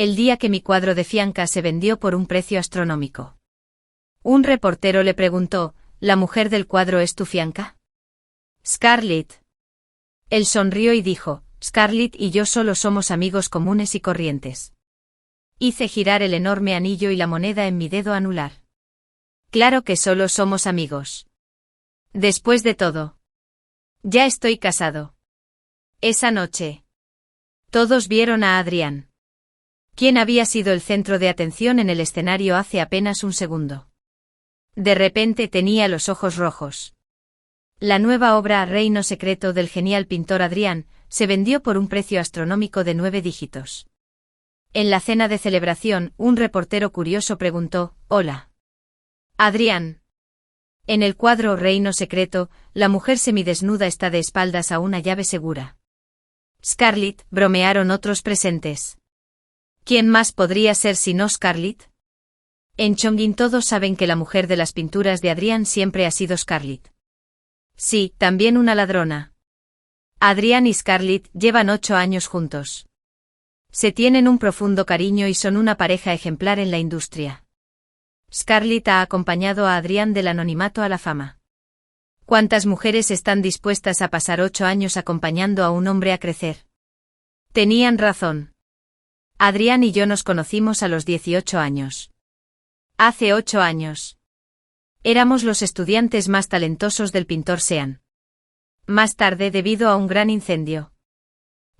el día que mi cuadro de Fianca se vendió por un precio astronómico. Un reportero le preguntó, ¿la mujer del cuadro es tu Fianca? Scarlett. Él sonrió y dijo, Scarlett y yo solo somos amigos comunes y corrientes. Hice girar el enorme anillo y la moneda en mi dedo anular. Claro que solo somos amigos. Después de todo. Ya estoy casado. Esa noche. Todos vieron a Adrián. Quien había sido el centro de atención en el escenario hace apenas un segundo. De repente tenía los ojos rojos. La nueva obra Reino secreto del genial pintor Adrián se vendió por un precio astronómico de 9 dígitos. En la cena de celebración, un reportero curioso preguntó, «Hola. Adrián». En el cuadro Reino secreto, la mujer semidesnuda está de espaldas a una llave segura. Scarlett, bromearon otros presentes. ¿Quién más podría ser sino Scarlett? En Chongqing todos saben que la mujer de las pinturas de Adrián siempre ha sido Scarlett. Sí, también una ladrona. Adrián y Scarlett llevan 8 años juntos. Se tienen un profundo cariño y son una pareja ejemplar en la industria. Scarlett ha acompañado a Adrián del anonimato a la fama. ¿Cuántas mujeres están dispuestas a pasar 8 años acompañando a un hombre a crecer? Tenían razón. Adrián y yo nos conocimos a los 18 años. Hace 8 años. Éramos los estudiantes más talentosos del pintor Sean. Más tarde, debido a un gran incendio,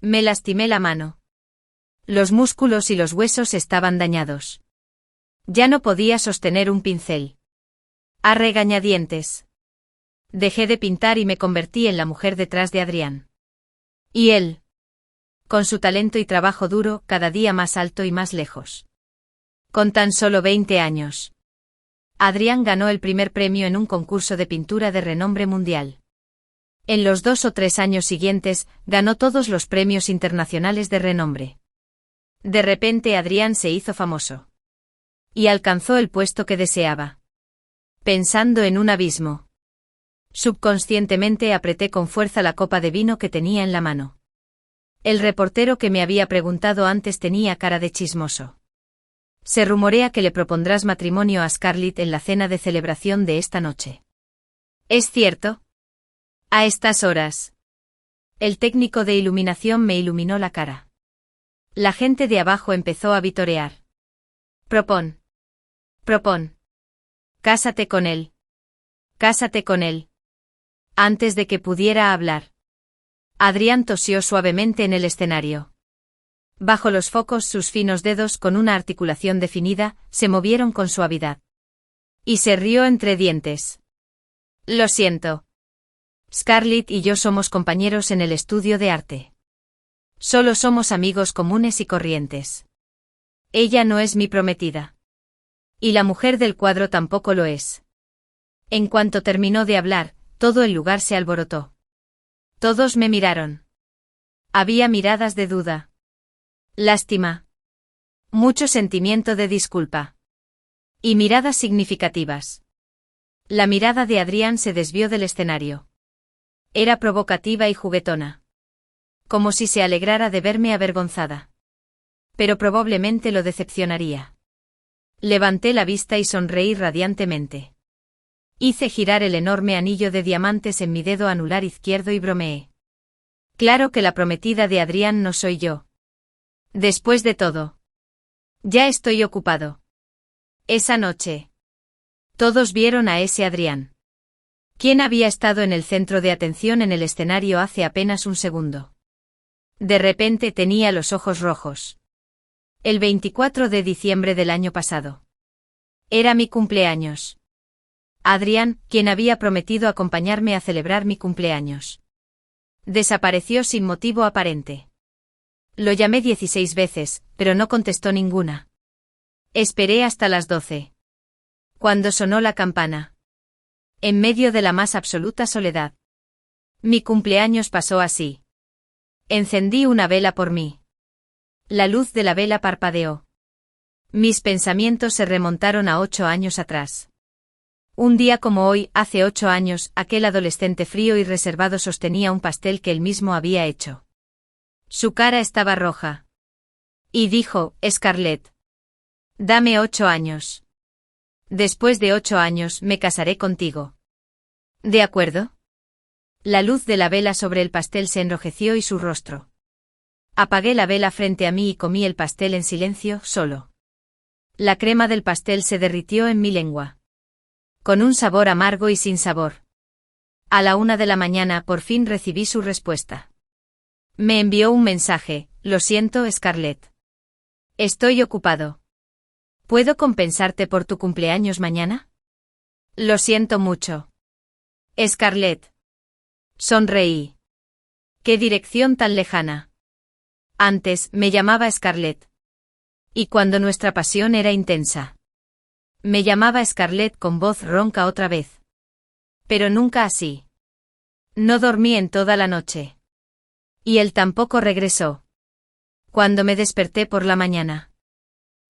me lastimé la mano. Los músculos y los huesos estaban dañados. Ya no podía sostener un pincel. A regañadientes. Dejé de pintar y me convertí en la mujer detrás de Adrián. Y él, con su talento y trabajo duro, cada día más alto y más lejos. Con tan solo 20 años. Adrián ganó el primer premio en un concurso de pintura de renombre mundial. En los 2 o 3 años siguientes, ganó todos los premios internacionales de renombre. De repente Adrián se hizo famoso. Y alcanzó el puesto que deseaba. Pensando en un abismo. Subconscientemente apreté con fuerza la copa de vino que tenía en la mano. El reportero que me había preguntado antes tenía cara de chismoso. Se rumorea que le propondrás matrimonio a Scarlett en la cena de celebración de esta noche. ¿Es cierto? A estas horas. El técnico de iluminación me iluminó la cara. La gente de abajo empezó a vitorear. Propón. Propón. Cásate con él. Cásate con él. Antes de que pudiera hablar, Adrián tosió suavemente en el escenario. Bajo los focos sus finos dedos con una articulación definida, se movieron con suavidad. Y se rió entre dientes. Lo siento. Scarlett y yo somos compañeros en el estudio de arte. Solo somos amigos comunes y corrientes. Ella no es mi prometida. Y la mujer del cuadro tampoco lo es. En cuanto terminó de hablar, todo el lugar se alborotó. Todos me miraron. Había miradas de duda. Lástima. Mucho sentimiento de disculpa. Y miradas significativas. La mirada de Adrián se desvió del escenario. Era provocativa y juguetona. Como si se alegrara de verme avergonzada. Pero probablemente lo decepcionaría. Levanté la vista y sonreí radiantemente. Hice girar el enorme anillo de diamantes en mi dedo anular izquierdo y bromeé. Claro que la prometida de Adrián no soy yo. Después de todo. Ya estoy ocupado. Esa noche. Todos vieron a ese Adrián. ¿Quién había estado en el centro de atención en el escenario hace apenas un segundo? De repente tenía los ojos rojos. El 24 de diciembre del año pasado. Era mi cumpleaños. Adrián, quien había prometido acompañarme a celebrar mi cumpleaños, desapareció sin motivo aparente. Lo llamé 16 veces, pero no contestó ninguna. Esperé hasta las 12. Cuando sonó la campana. En medio de la más absoluta soledad. Mi cumpleaños pasó así. Encendí una vela por mí. La luz de la vela parpadeó. Mis pensamientos se remontaron a 8 años atrás. Un día como hoy, hace 8 años, aquel adolescente frío y reservado sostenía un pastel que él mismo había hecho. Su cara estaba roja. Y dijo, Scarlett. Dame 8 años. Después de 8 años me casaré contigo. ¿De acuerdo? La luz de la vela sobre el pastel se enrojeció y su rostro. Apagué la vela frente a mí y comí el pastel en silencio, solo. La crema del pastel se derritió en mi lengua. Con un sabor amargo y sin sabor. A la 1 de la mañana por fin recibí su respuesta. Me envió un mensaje, lo siento, Scarlett. Estoy ocupado. ¿Puedo compensarte por tu cumpleaños mañana? Lo siento mucho. Scarlett. Sonreí. ¿Qué dirección tan lejana? Antes me llamaba Scarlett. Y cuando nuestra pasión era intensa. Me llamaba Scarlett con voz ronca otra vez. Pero nunca así. No dormí en toda la noche. Y él tampoco regresó. Cuando me desperté por la mañana.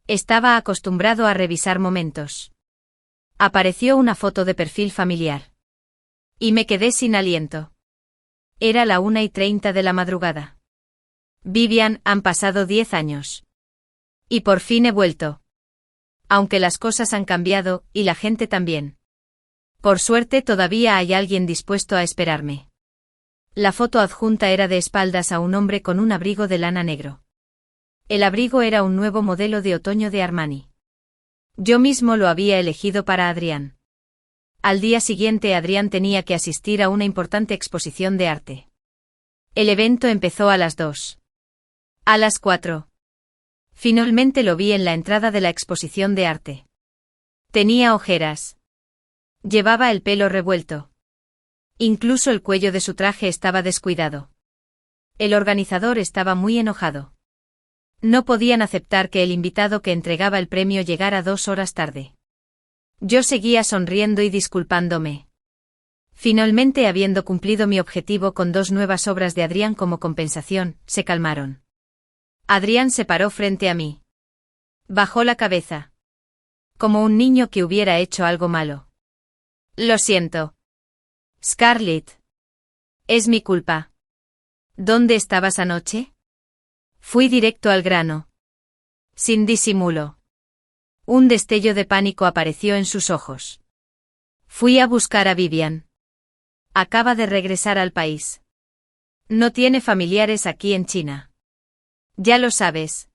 Estaba acostumbrado a revisar momentos. Apareció una foto de perfil familiar. Y me quedé sin aliento. Era la 1:30 de la madrugada. Vivian, han pasado 10 años. Y por fin he vuelto. Aunque las cosas han cambiado, y la gente también. Por suerte todavía hay alguien dispuesto a esperarme. La foto adjunta era de espaldas a un hombre con un abrigo de lana negro. El abrigo era un nuevo modelo de otoño de Armani. Yo mismo lo había elegido para Adrián. Al día siguiente Adrián tenía que asistir a una importante exposición de arte. El evento empezó a las 2. A las 4. Finalmente lo vi en la entrada de la exposición de arte. Tenía ojeras. Llevaba el pelo revuelto. Incluso el cuello de su traje estaba descuidado. El organizador estaba muy enojado. No podían aceptar que el invitado que entregaba el premio llegara 2 horas tarde. Yo seguía sonriendo y disculpándome. Finalmente, habiendo cumplido mi objetivo con 2 nuevas obras de Adrián como compensación, se calmaron. Adrián se paró frente a mí. Bajó la cabeza. Como un niño que hubiera hecho algo malo. Lo siento. Scarlett. Es mi culpa. ¿Dónde estabas anoche? Fui directo al grano. Sin disimulo. Un destello de pánico apareció en sus ojos. Fui a buscar a Vivian. Acaba de regresar al país. No tiene familiares aquí en China. Ya lo sabes.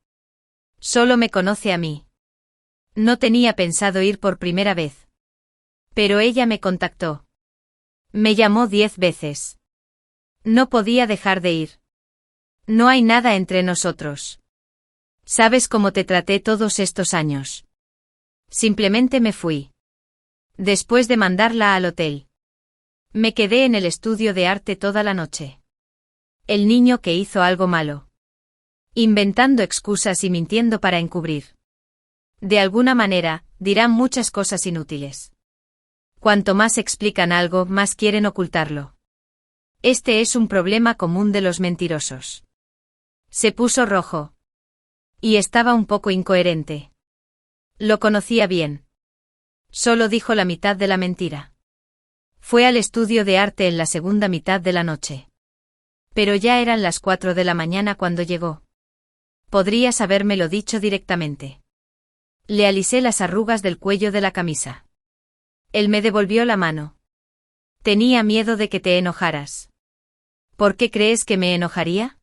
Solo me conoce a mí. No tenía pensado ir por primera vez. Pero ella me contactó. Me llamó 10 veces. No podía dejar de ir. No hay nada entre nosotros. ¿Sabes cómo te traté todos estos años? Simplemente me fui. Después de mandarla al hotel. Me quedé en el estudio de arte toda la noche. El niño que hizo algo malo. Inventando excusas y mintiendo para encubrir. De alguna manera, dirán muchas cosas inútiles. Cuanto más explican algo, más quieren ocultarlo. Este es un problema común de los mentirosos. Se puso rojo. Y estaba un poco incoherente. Lo conocía bien. Solo dijo la mitad de la mentira. Fue al estudio de arte en la segunda mitad de la noche. Pero ya eran las 4 de la mañana cuando llegó. Podrías habérmelo dicho directamente. Le alisé las arrugas del cuello de la camisa. Él me devolvió la mano. Tenía miedo de que te enojaras. ¿Por qué crees que me enojaría?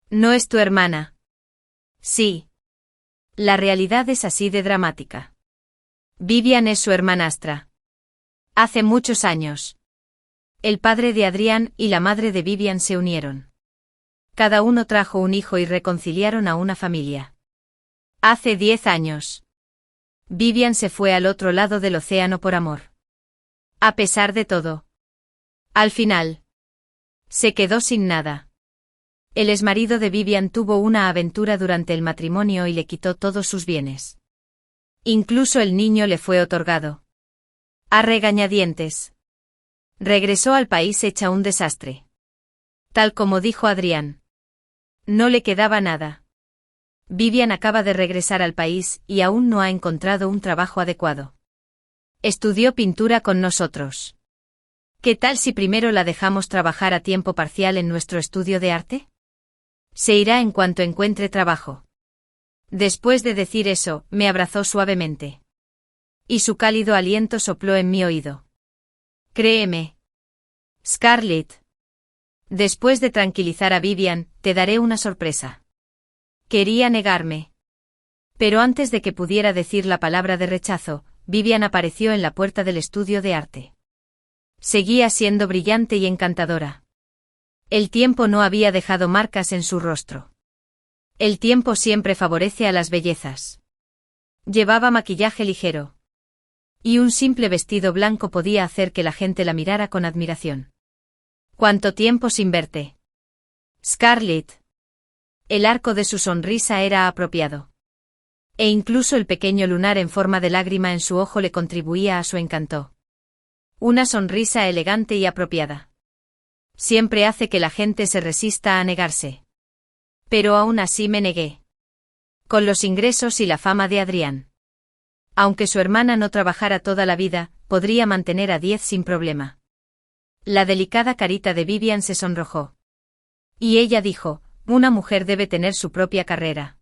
No es tu hermana. Sí. La realidad es así de dramática. Vivian es su hermanastra. Hace muchos años. El padre de Adrián y la madre de Vivian se unieron. Cada uno trajo un hijo y reconciliaron a una familia. Hace 10 años. Vivian se fue al otro lado del océano por amor. A pesar de todo. Al final. Se quedó sin nada. El exmarido de Vivian tuvo una aventura durante el matrimonio y le quitó todos sus bienes. Incluso el niño le fue otorgado. A regañadientes. Regresó al país hecha un desastre. Tal como dijo Adrián. No le quedaba nada. Vivian acaba de regresar al país y aún no ha encontrado un trabajo adecuado. Estudió pintura con nosotros. ¿Qué tal si primero la dejamos trabajar a tiempo parcial en nuestro estudio de arte? Se irá en cuanto encuentre trabajo. Después de decir eso, me abrazó suavemente. Y su cálido aliento sopló en mi oído. Créeme, Scarlett. Después de tranquilizar a Vivian, te daré una sorpresa. Quería negarme. Pero antes de que pudiera decir la palabra de rechazo, Vivian apareció en la puerta del estudio de arte. Seguía siendo brillante y encantadora. El tiempo no había dejado marcas en su rostro. El tiempo siempre favorece a las bellezas. Llevaba maquillaje ligero. Y un simple vestido blanco podía hacer que la gente la mirara con admiración. ¿Cuánto tiempo sin verte? Scarlett. El arco de su sonrisa era apropiado. E incluso el pequeño lunar en forma de lágrima en su ojo le contribuía a su encanto. Una sonrisa elegante y apropiada. Siempre hace que la gente se resista a negarse. Pero aún así me negué. Con los ingresos y la fama de Adrián. Aunque su hermana no trabajara toda la vida, podría mantener a 10 sin problema. La delicada carita de Vivian se sonrojó. Y ella dijo, una mujer debe tener su propia carrera.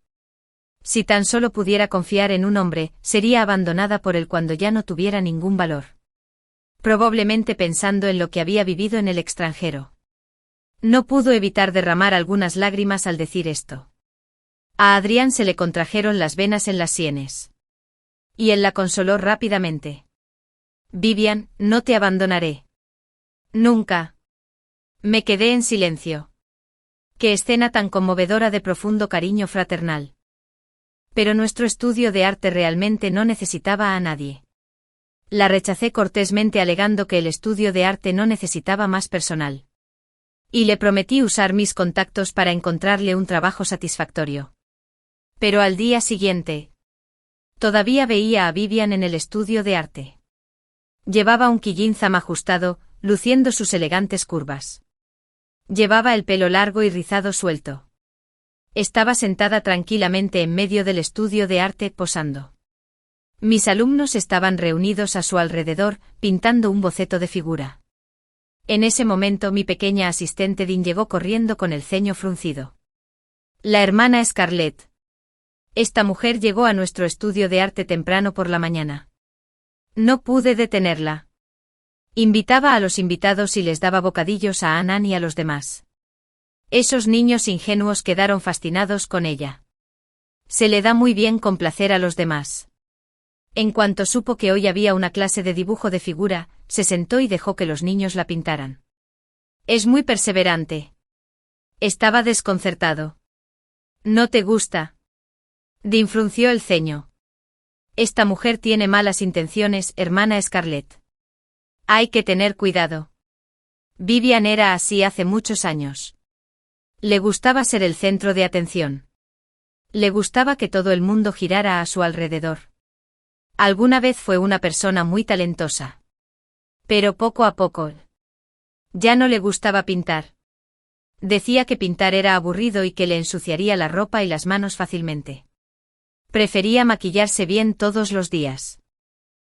Si tan solo pudiera confiar en un hombre, sería abandonada por él cuando ya no tuviera ningún valor. Probablemente pensando en lo que había vivido en el extranjero. No pudo evitar derramar algunas lágrimas al decir esto. A Adrián se le contrajeron las venas en las sienes. Y él la consoló rápidamente. Vivian, no te abandonaré. Nunca. Me quedé en silencio. Qué escena tan conmovedora de profundo cariño fraternal. Pero nuestro estudio de arte realmente no necesitaba a nadie. La rechacé cortésmente alegando que el estudio de arte no necesitaba más personal. Y le prometí usar mis contactos para encontrarle un trabajo satisfactorio. Pero al día siguiente, todavía veía a Vivian en el estudio de arte. Llevaba un quillín ajustado, luciendo sus elegantes curvas. Llevaba el pelo largo y rizado suelto. Estaba sentada tranquilamente en medio del estudio de arte posando. Mis alumnos estaban reunidos a su alrededor, pintando un boceto de figura. En ese momento mi pequeña asistente Dean llegó corriendo con el ceño fruncido. La hermana Scarlett. Esta mujer llegó a nuestro estudio de arte temprano por la mañana. No pude detenerla. Invitaba a los invitados y les daba bocadillos a Anan y a los demás. Esos niños ingenuos quedaron fascinados con ella. Se le da muy bien complacer a los demás. En cuanto supo que hoy había una clase de dibujo de figura, se sentó y dejó que los niños la pintaran. Es muy perseverante. Estaba desconcertado. ¿No te gusta? Dean frunció el ceño. Esta mujer tiene malas intenciones, hermana Scarlett. Hay que tener cuidado. Vivian era así hace muchos años. Le gustaba ser el centro de atención. Le gustaba que todo el mundo girara a su alrededor. Alguna vez fue una persona muy talentosa. Pero poco a poco. Ya no le gustaba pintar. Decía que pintar era aburrido y que le ensuciaría la ropa y las manos fácilmente. Prefería maquillarse bien todos los días.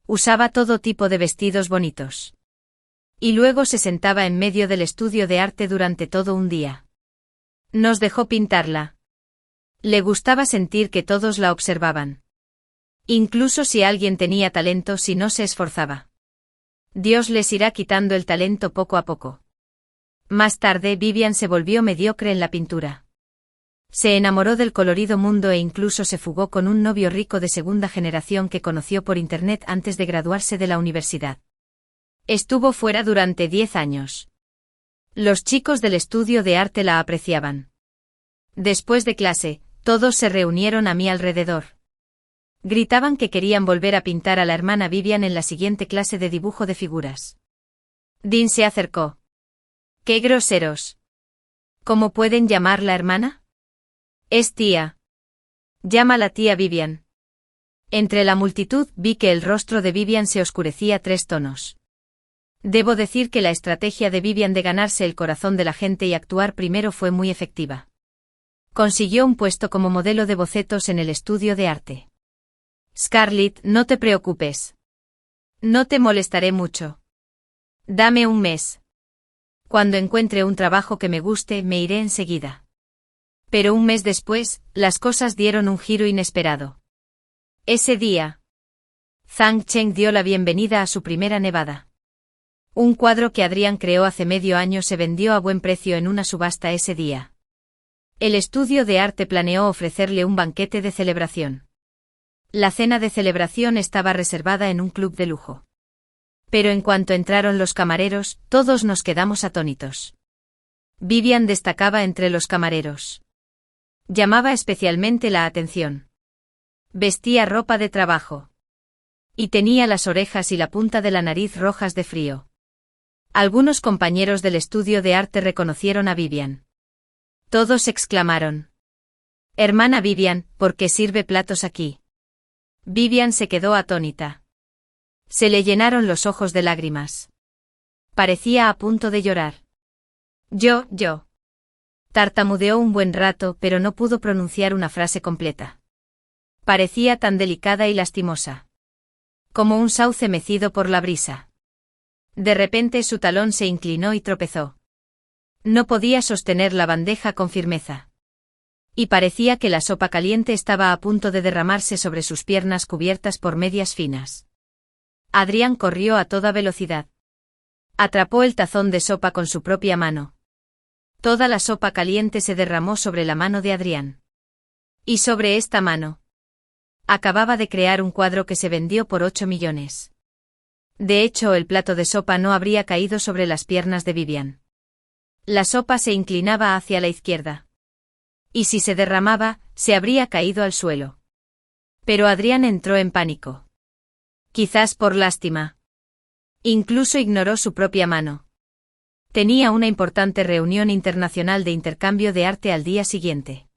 Usaba todo tipo de vestidos bonitos. Y luego se sentaba en medio del estudio de arte durante todo un día. Nos dejó pintarla. Le gustaba sentir que todos la observaban. Incluso si alguien tenía talento si no se esforzaba. Dios les irá quitando el talento poco a poco. Más tarde Vivian se volvió mediocre en la pintura. Se enamoró del colorido mundo e incluso se fugó con un novio rico de segunda generación que conoció por internet antes de graduarse de la universidad. Estuvo fuera durante 10 años. Los chicos del estudio de arte la apreciaban. Después de clase, todos se reunieron a mi alrededor. Gritaban que querían volver a pintar a la hermana Vivian en la siguiente clase de dibujo de figuras. Dean se acercó. ¡Qué groseros! ¿Cómo pueden llamarla hermana? Es tía. Llámala tía Vivian. Entre la multitud vi que el rostro de Vivian se oscurecía 3 tonos. Debo decir que la estrategia de Vivian de ganarse el corazón de la gente y actuar primero fue muy efectiva. Consiguió un puesto como modelo de bocetos en el estudio de arte. Scarlett, no te preocupes. No te molestaré mucho. Dame un mes. Cuando encuentre un trabajo que me guste, me iré enseguida. Pero un mes después, las cosas dieron un giro inesperado. Ese día, Zhang Cheng dio la bienvenida a su primera nevada. Un cuadro que Adrián creó hace medio año se vendió a buen precio en una subasta ese día. El estudio de arte planeó ofrecerle un banquete de celebración. La cena de celebración estaba reservada en un club de lujo. Pero en cuanto entraron los camareros, todos nos quedamos atónitos. Vivian destacaba entre los camareros. Llamaba especialmente la atención. Vestía ropa de trabajo. Y tenía las orejas y la punta de la nariz rojas de frío. Algunos compañeros del estudio de arte reconocieron a Vivian. Todos exclamaron: «Hermana Vivian, ¿por qué sirve platos aquí?» Vivian se quedó atónita. Se le llenaron los ojos de lágrimas. Parecía a punto de llorar. Yo. Tartamudeó un buen rato, pero no pudo pronunciar una frase completa. Parecía tan delicada y lastimosa. Como un sauce mecido por la brisa. De repente su talón se inclinó y tropezó. No podía sostener la bandeja con firmeza. Y parecía que la sopa caliente estaba a punto de derramarse sobre sus piernas cubiertas por medias finas. Adrián corrió a toda velocidad. Atrapó el tazón de sopa con su propia mano. Toda la sopa caliente se derramó sobre la mano de Adrián. Y sobre esta mano. Acababa de crear un cuadro que se vendió por 8 millones. De hecho, el plato de sopa no habría caído sobre las piernas de Vivian. La sopa se inclinaba hacia la izquierda. Y si se derramaba, se habría caído al suelo. Pero Adrián entró en pánico. Quizás por lástima. Incluso ignoró su propia mano. Tenía una importante reunión internacional de intercambio de arte al día siguiente.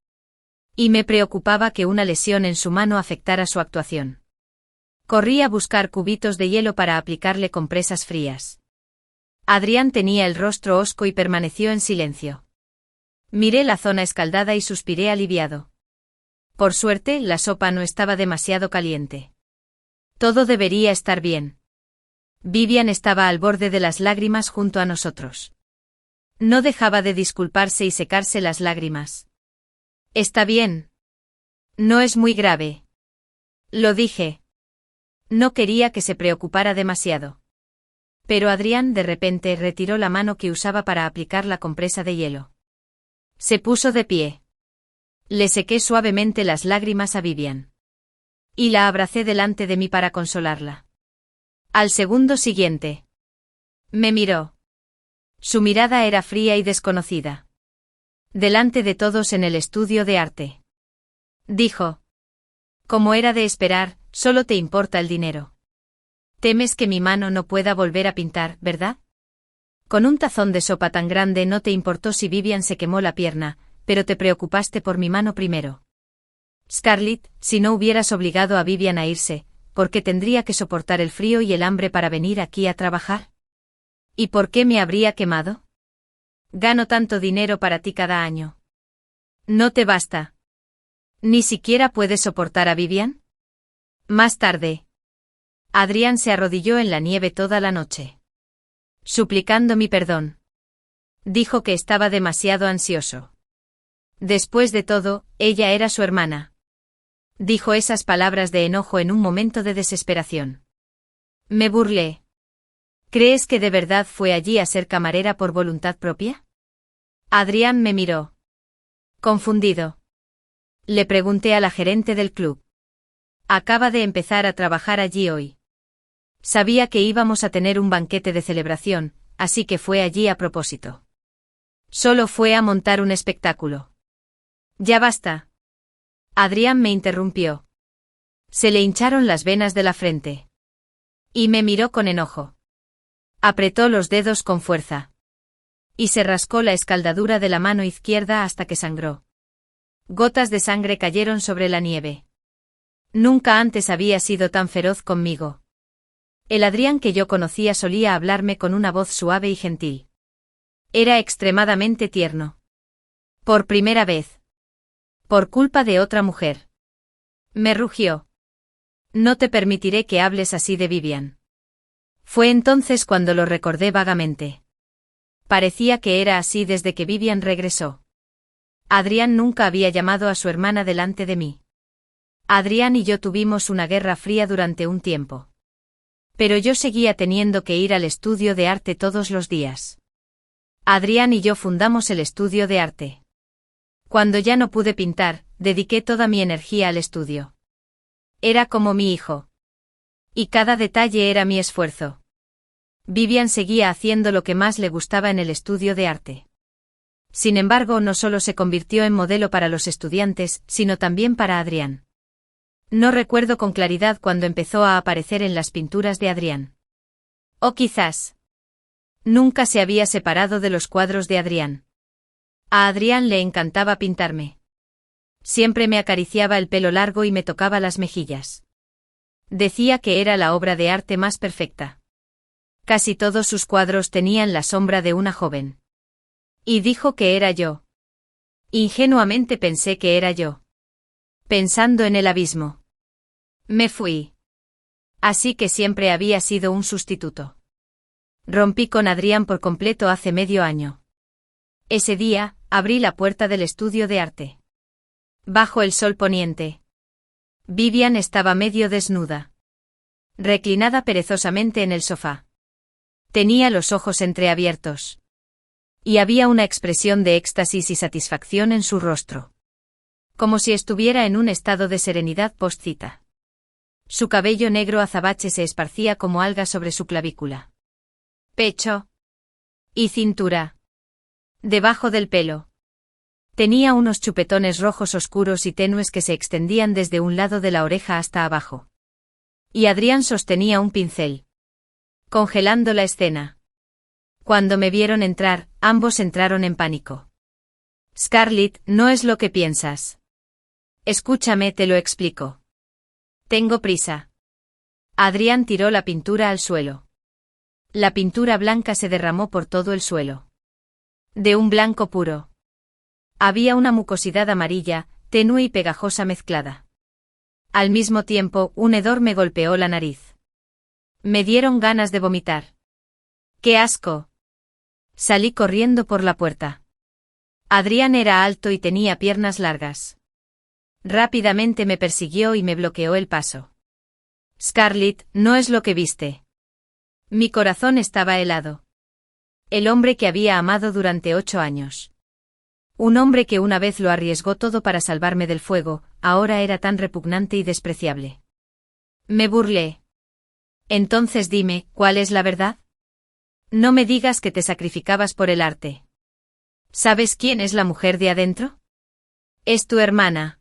Y me preocupaba que una lesión en su mano afectara su actuación. Corrí a buscar cubitos de hielo para aplicarle compresas frías. Adrián tenía el rostro hosco y permaneció en silencio. Miré la zona escaldada y suspiré aliviado. Por suerte, la sopa no estaba demasiado caliente. Todo debería estar bien. Vivian estaba al borde de las lágrimas junto a nosotros. No dejaba de disculparse y secarse las lágrimas. «Está bien. No es muy grave». Lo dije. No quería que se preocupara demasiado. Pero Adrián de repente retiró la mano que usaba para aplicar la compresa de hielo. Se puso de pie. Le sequé suavemente las lágrimas a Vivian. Y la abracé delante de mí para consolarla. Al segundo siguiente. Me miró. Su mirada era fría y desconocida. Delante de todos en el estudio de arte. Dijo. Como era de esperar, solo te importa el dinero. Temes que mi mano no pueda volver a pintar, ¿verdad? Con un tazón de sopa tan grande no te importó si Vivian se quemó la pierna, pero te preocupaste por mi mano primero. Scarlett, si no hubieras obligado a Vivian a irse, ¿por qué tendría que soportar el frío y el hambre para venir aquí a trabajar? ¿Y por qué me habría quemado? Gano tanto dinero para ti cada año. ¿No te basta? ¿Ni siquiera puedes soportar a Vivian? Más tarde. Adrián se arrodilló en la nieve toda la noche. Suplicando mi perdón. Dijo que estaba demasiado ansioso. Después de todo, ella era su hermana. Dijo esas palabras de enojo en un momento de desesperación. Me burlé. ¿Crees que de verdad fue allí a ser camarera por voluntad propia? Adrián me miró. Confundido. Le pregunté a la gerente del club. Acaba de empezar a trabajar allí hoy. Sabía que íbamos a tener un banquete de celebración, así que fue allí a propósito. Solo fue a montar un espectáculo. Ya basta. Adrián me interrumpió. Se le hincharon las venas de la frente. Y me miró con enojo. Apretó los dedos con fuerza. Y se rascó la escaldadura de la mano izquierda hasta que sangró. Gotas de sangre cayeron sobre la nieve. Nunca antes había sido tan feroz conmigo. El Adrián que yo conocía solía hablarme con una voz suave y gentil. Era extremadamente tierno. Por primera vez. Por culpa de otra mujer. Me rugió. No te permitiré que hables así de Vivian. Fue entonces cuando lo recordé vagamente. Parecía que era así desde que Vivian regresó. Adrián nunca había llamado a su hermana delante de mí. Adrián y yo tuvimos una guerra fría durante un tiempo. Pero yo seguía teniendo que ir al estudio de arte todos los días. Adrián y yo fundamos el estudio de arte. Cuando ya no pude pintar, dediqué toda mi energía al estudio. Era como mi hijo. Y cada detalle era mi esfuerzo. Vivian seguía haciendo lo que más le gustaba en el estudio de arte. Sin embargo, no solo se convirtió en modelo para los estudiantes, sino también para Adrián. No recuerdo con claridad cuándo empezó a aparecer en las pinturas de Adrián. O quizás nunca se había separado de los cuadros de Adrián. A Adrián le encantaba pintarme. Siempre me acariciaba el pelo largo y me tocaba las mejillas. Decía que era la obra de arte más perfecta. Casi todos sus cuadros tenían la sombra de una joven. Y dijo que era yo. Ingenuamente pensé que era yo. Pensando en el abismo. Me fui. Así que siempre había sido un sustituto. Rompí con Adrián por completo hace medio año. Ese día, abrí la puerta del estudio de arte. Bajo el sol poniente. Vivian estaba medio desnuda. Reclinada perezosamente en el sofá. Tenía los ojos entreabiertos. Y había una expresión de éxtasis y satisfacción en su rostro. Como si estuviera en un estado de serenidad postcita. Su cabello negro azabache se esparcía como algas sobre su clavícula. Pecho. Y cintura. Debajo del pelo. Tenía unos chupetones rojos oscuros y tenues que se extendían desde un lado de la oreja hasta abajo. Y Adrián sostenía un pincel. Congelando la escena. Cuando me vieron entrar, ambos entraron en pánico. Scarlett, no es lo que piensas. Escúchame, te lo explico. Tengo prisa. Adrián tiró la pintura al suelo. La pintura blanca se derramó por todo el suelo. De un blanco puro. Había una mucosidad amarilla, tenue y pegajosa mezclada. Al mismo tiempo, un hedor me golpeó la nariz. Me dieron ganas de vomitar. ¡Qué asco! Salí corriendo por la puerta. Adrián era alto y tenía piernas largas. Rápidamente me persiguió y me bloqueó el paso. Scarlett, no es lo que viste. Mi corazón estaba helado. El hombre que había amado durante 8 años. Un hombre que una vez lo arriesgó todo para salvarme del fuego, ahora era tan repugnante y despreciable. Me burlé. Entonces dime, ¿cuál es la verdad? No me digas que te sacrificabas por el arte. ¿Sabes quién es la mujer de adentro? Es tu hermana.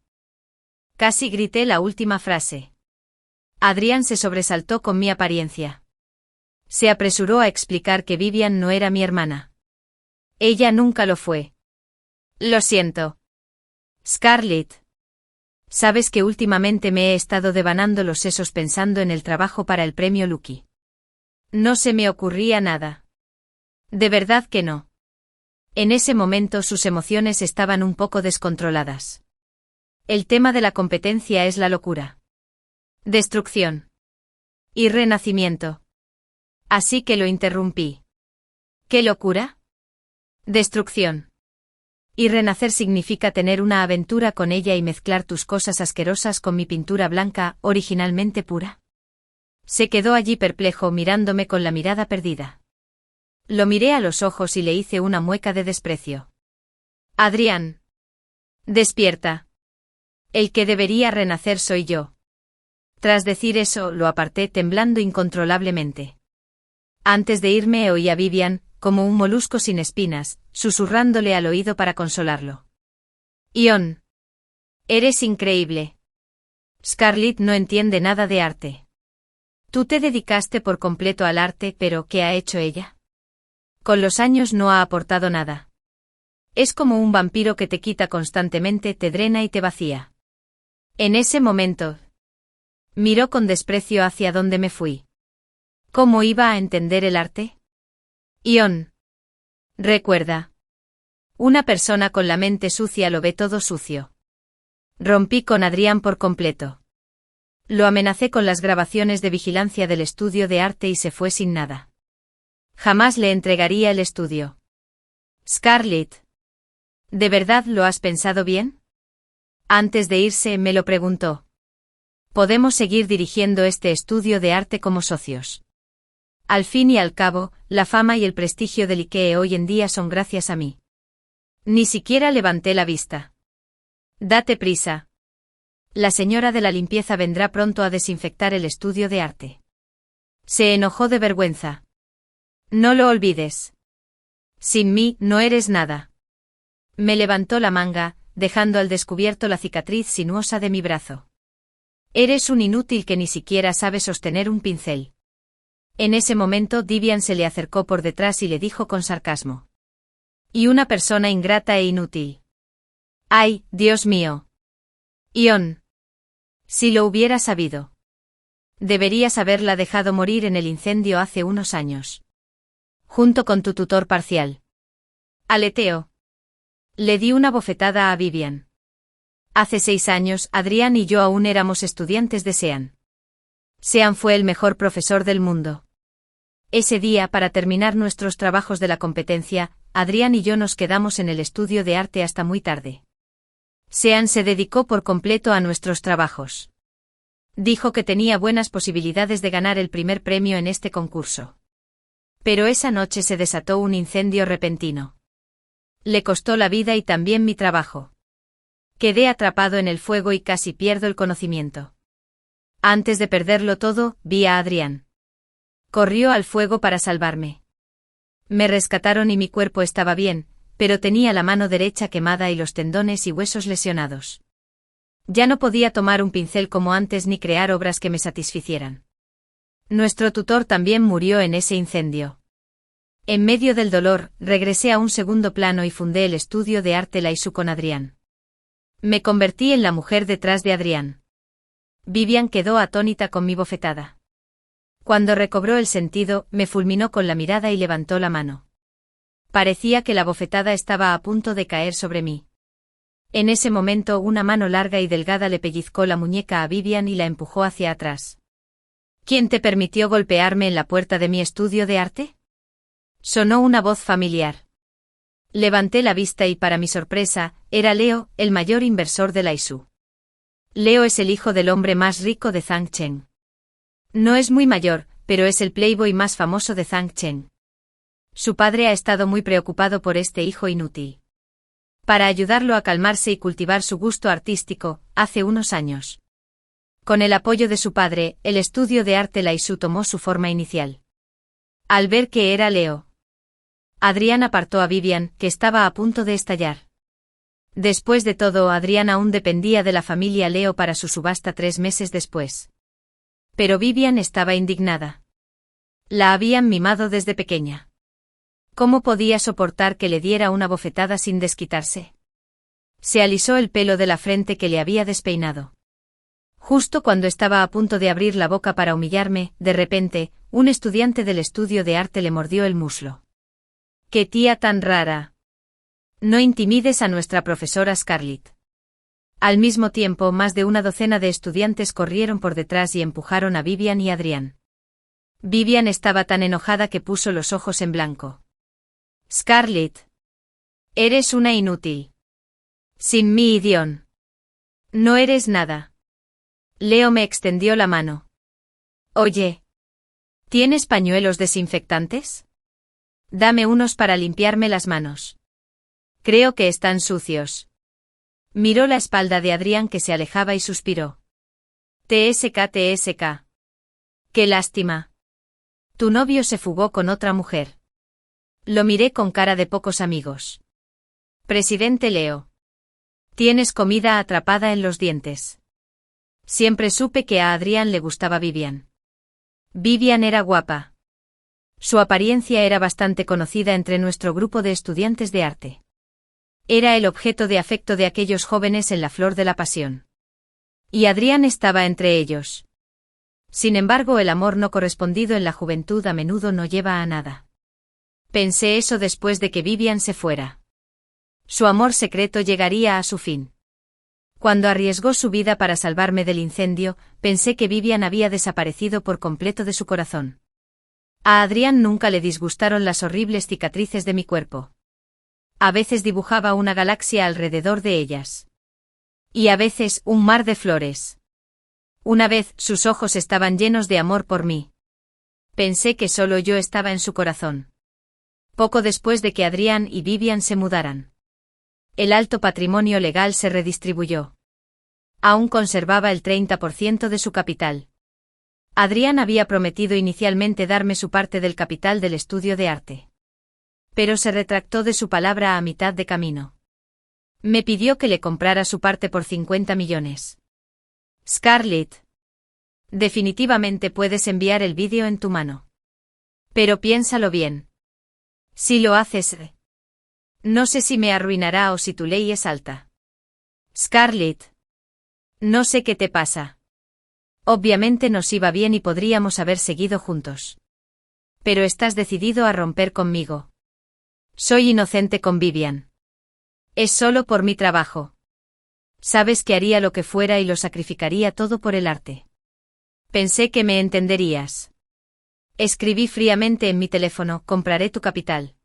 Casi grité la última frase. Adrián se sobresaltó con mi apariencia. Se apresuró a explicar que Vivian no era mi hermana. Ella nunca lo fue. Lo siento. Scarlett. Sabes que últimamente me he estado devanando los sesos pensando en el trabajo para el premio Lucky. No se me ocurría nada. De verdad que no. En ese momento sus emociones estaban un poco descontroladas. El tema de la competencia es la locura. Destrucción. Y renacimiento. Así que lo interrumpí. ¿Qué locura? Destrucción. Y renacer significa tener una aventura con ella y mezclar tus cosas asquerosas con mi pintura blanca, originalmente pura. Se quedó allí perplejo mirándome con la mirada perdida. Lo miré a los ojos y le hice una mueca de desprecio. Adrián. Despierta. El que debería renacer soy yo. Tras decir eso, lo aparté temblando incontrolablemente. Antes de irme oí a Vivian, como un molusco sin espinas, susurrándole al oído para consolarlo. Ion. Eres increíble. Scarlett no entiende nada de arte. Tú te dedicaste por completo al arte, pero ¿qué ha hecho ella? Con los años no ha aportado nada. Es como un vampiro que te quita constantemente, te drena y te vacía. En ese momento, miró con desprecio hacia donde me fui. ¿Cómo iba a entender el arte? Ion. Recuerda. Una persona con la mente sucia lo ve todo sucio. Rompí con Adrián por completo. Lo amenacé con las grabaciones de vigilancia del estudio de arte y se fue sin nada. Jamás le entregaría el estudio. Scarlett. ¿De verdad lo has pensado bien? Antes de irse, me lo preguntó. Podemos seguir dirigiendo este estudio de arte como socios. Al fin y al cabo, la fama y el prestigio del IKEA hoy en día son gracias a mí. Ni siquiera levanté la vista. Date prisa. La señora de la limpieza vendrá pronto a desinfectar el estudio de arte. Se enojó de vergüenza. No lo olvides. Sin mí, no eres nada. Me levantó la manga, dejando al descubierto la cicatriz sinuosa de mi brazo. Eres un inútil que ni siquiera sabe sostener un pincel. En ese momento Vivian se le acercó por detrás y le dijo con sarcasmo. Y una persona ingrata e inútil. ¡Ay, Dios mío! Ion. Si lo hubiera sabido. Deberías haberla dejado morir en el incendio hace unos años. Junto con tu tutor parcial. Aleteó. Le di una bofetada a Vivian. Hace 6 años, Adrián y yo aún éramos estudiantes de Sean. Sean fue el mejor profesor del mundo. Ese día, para terminar nuestros trabajos de la competencia, Adrián y yo nos quedamos en el estudio de arte hasta muy tarde. Sean se dedicó por completo a nuestros trabajos. Dijo que tenía buenas posibilidades de ganar el primer premio en este concurso. Pero esa noche se desató un incendio repentino. Le costó la vida y también mi trabajo. Quedé atrapado en el fuego y casi pierdo el conocimiento. Antes de perderlo todo, vi a Adrián. Corrió al fuego para salvarme. Me rescataron y mi cuerpo estaba bien, pero tenía la mano derecha quemada y los tendones y huesos lesionados. Ya no podía tomar un pincel como antes ni crear obras que me satisficieran. Nuestro tutor también murió en ese incendio. En medio del dolor, regresé a un segundo plano y fundé el estudio de arte Laisu con Adrián. Me convertí en la mujer detrás de Adrián. Vivian quedó atónita con mi bofetada. Cuando recobró el sentido, me fulminó con la mirada y levantó la mano. Parecía que la bofetada estaba a punto de caer sobre mí. En ese momento una mano larga y delgada le pellizcó la muñeca a Vivian y la empujó hacia atrás. ¿Quién te permitió golpearme en la puerta de mi estudio de arte? Sonó una voz familiar. Levanté la vista y para mi sorpresa, era Leo, el mayor inversor de Laisu. Leo es el hijo del hombre más rico de Zhangcheng. No es muy mayor, pero es el playboy más famoso de Zhangcheng. Su padre ha estado muy preocupado por este hijo inútil. Para ayudarlo a calmarse y cultivar su gusto artístico, hace unos años. Con el apoyo de su padre, el estudio de arte Laisu tomó su forma inicial. Al ver que era Leo, Adrián apartó a Vivian, que estaba a punto de estallar. Después de todo, Adrián aún dependía de la familia Leo para su subasta 3 meses después. Pero Vivian estaba indignada. La habían mimado desde pequeña. ¿Cómo podía soportar que le diera una bofetada sin desquitarse? Se alisó el pelo de la frente que le había despeinado. Justo cuando estaba a punto de abrir la boca para humillarme, de repente, un estudiante del estudio de arte le mordió el muslo. ¡Qué tía tan rara! No intimides a nuestra profesora Scarlett. Al mismo tiempo, más de una docena de estudiantes corrieron por detrás y empujaron a Vivian y Adrián. Vivian estaba tan enojada que puso los ojos en blanco. Scarlett. Eres una inútil. Sin mí, Dion. No eres nada. Leo me extendió la mano. Oye. ¿Tienes pañuelos desinfectantes? Dame unos para limpiarme las manos. Creo que están sucios. Miró la espalda de Adrián que se alejaba y suspiró. TSK. Qué lástima. Tu novio se fugó con otra mujer. Lo miré con cara de pocos amigos. Presidente Leo. Tienes comida atrapada en los dientes. Siempre supe que a Adrián le gustaba Vivian. Vivian era guapa. Su apariencia era bastante conocida entre nuestro grupo de estudiantes de arte. Era el objeto de afecto de aquellos jóvenes en la flor de la pasión. Y Adrián estaba entre ellos. Sin embargo, el amor no correspondido en la juventud a menudo no lleva a nada. Pensé eso después de que Vivian se fuera. Su amor secreto llegaría a su fin. Cuando arriesgó su vida para salvarme del incendio, pensé que Vivian había desaparecido por completo de su corazón. A Adrián nunca le disgustaron las horribles cicatrices de mi cuerpo. A veces dibujaba una galaxia alrededor de ellas. Y a veces un mar de flores. Una vez sus ojos estaban llenos de amor por mí. Pensé que solo yo estaba en su corazón. Poco después de que Adrián y Vivian se mudaran. El alto patrimonio legal se redistribuyó. Aún conservaba el 30% de su capital. Adrián había prometido inicialmente darme su parte del capital del estudio de arte. Pero se retractó de su palabra a mitad de camino. Me pidió que le comprara su parte por 50 millones. Scarlett. Definitivamente puedes enviar el vídeo en tu mano. Pero piénsalo bien. Si lo haces, no sé si me arruinará o si tu ley es alta. Scarlett. No sé qué te pasa. Obviamente nos iba bien y podríamos haber seguido juntos. Pero estás decidido a romper conmigo. Soy inocente con Vivian. Es solo por mi trabajo. Sabes que haría lo que fuera y lo sacrificaría todo por el arte. Pensé que me entenderías. Escribí fríamente en mi teléfono, compraré tu capital.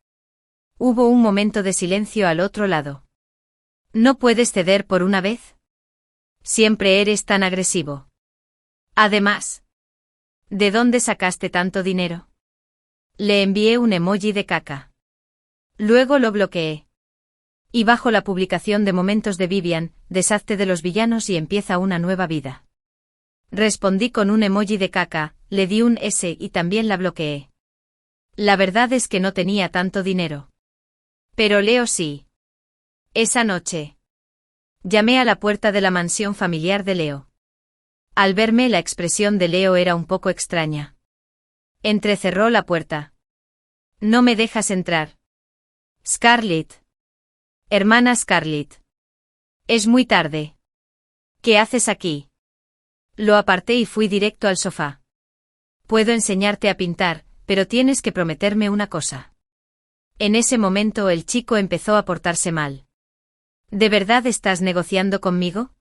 Hubo un momento de silencio al otro lado. ¿No puedes ceder por una vez? Siempre eres tan agresivo. Además, ¿de dónde sacaste tanto dinero? Le envié un emoji de caca. Luego lo bloqueé. Y bajo la publicación de momentos de Vivian, deshazte de los villanos y empieza una nueva vida. Respondí con un emoji de caca, le di un S y también la bloqueé. La verdad es que no tenía tanto dinero. Pero Leo sí. Esa noche. Llamé a la puerta de la mansión familiar de Leo. Al verme la expresión de Leo era un poco extraña. Entrecerró la puerta. No me dejas entrar. Scarlett. Hermana Scarlett. Es muy tarde. ¿Qué haces aquí? Lo aparté y fui directo al sofá. Puedo enseñarte a pintar, pero tienes que prometerme una cosa. En ese momento el chico empezó a portarse mal. ¿De verdad estás negociando conmigo?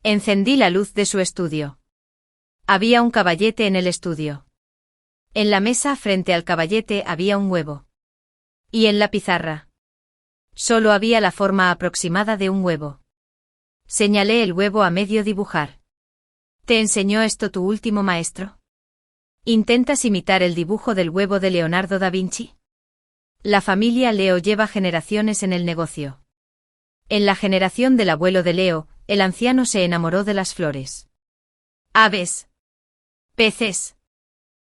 Encendí la luz de su estudio. Había un caballete en el estudio. En la mesa frente al caballete había un huevo. Y en la pizarra. Solo había la forma aproximada de un huevo. Señalé el huevo a medio dibujar. ¿Te enseñó esto tu último maestro? ¿Intentas imitar el dibujo del huevo de Leonardo da Vinci? La familia Leo lleva generaciones en el negocio. En la generación del abuelo de Leo, el anciano se enamoró de las flores. Aves. Peces.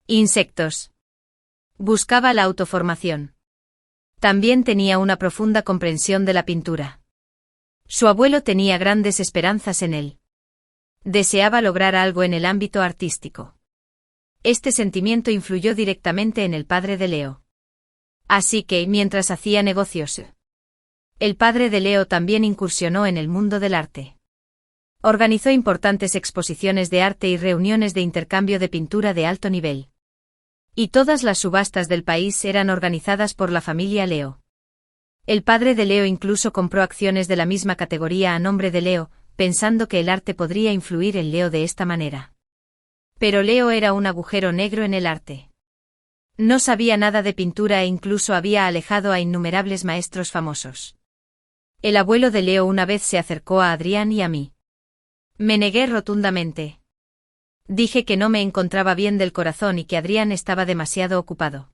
Insectos. Buscaba la autoformación. También tenía una profunda comprensión de la pintura. Su abuelo tenía grandes esperanzas en él. Deseaba lograr algo en el ámbito artístico. Este sentimiento influyó directamente en el padre de Leo. Así que, mientras hacía negocios, el padre de Leo también incursionó en el mundo del arte. Organizó importantes exposiciones de arte y reuniones de intercambio de pintura de alto nivel. Y todas las subastas del país eran organizadas por la familia Leo. El padre de Leo incluso compró acciones de la misma categoría a nombre de Leo, pensando que el arte podría influir en Leo de esta manera. Pero Leo era un agujero negro en el arte. No sabía nada de pintura e incluso había alejado a innumerables maestros famosos. El abuelo de Leo una vez se acercó a Adrián y a mí. Me negué rotundamente. Dije que no me encontraba bien del corazón y que Adrián estaba demasiado ocupado.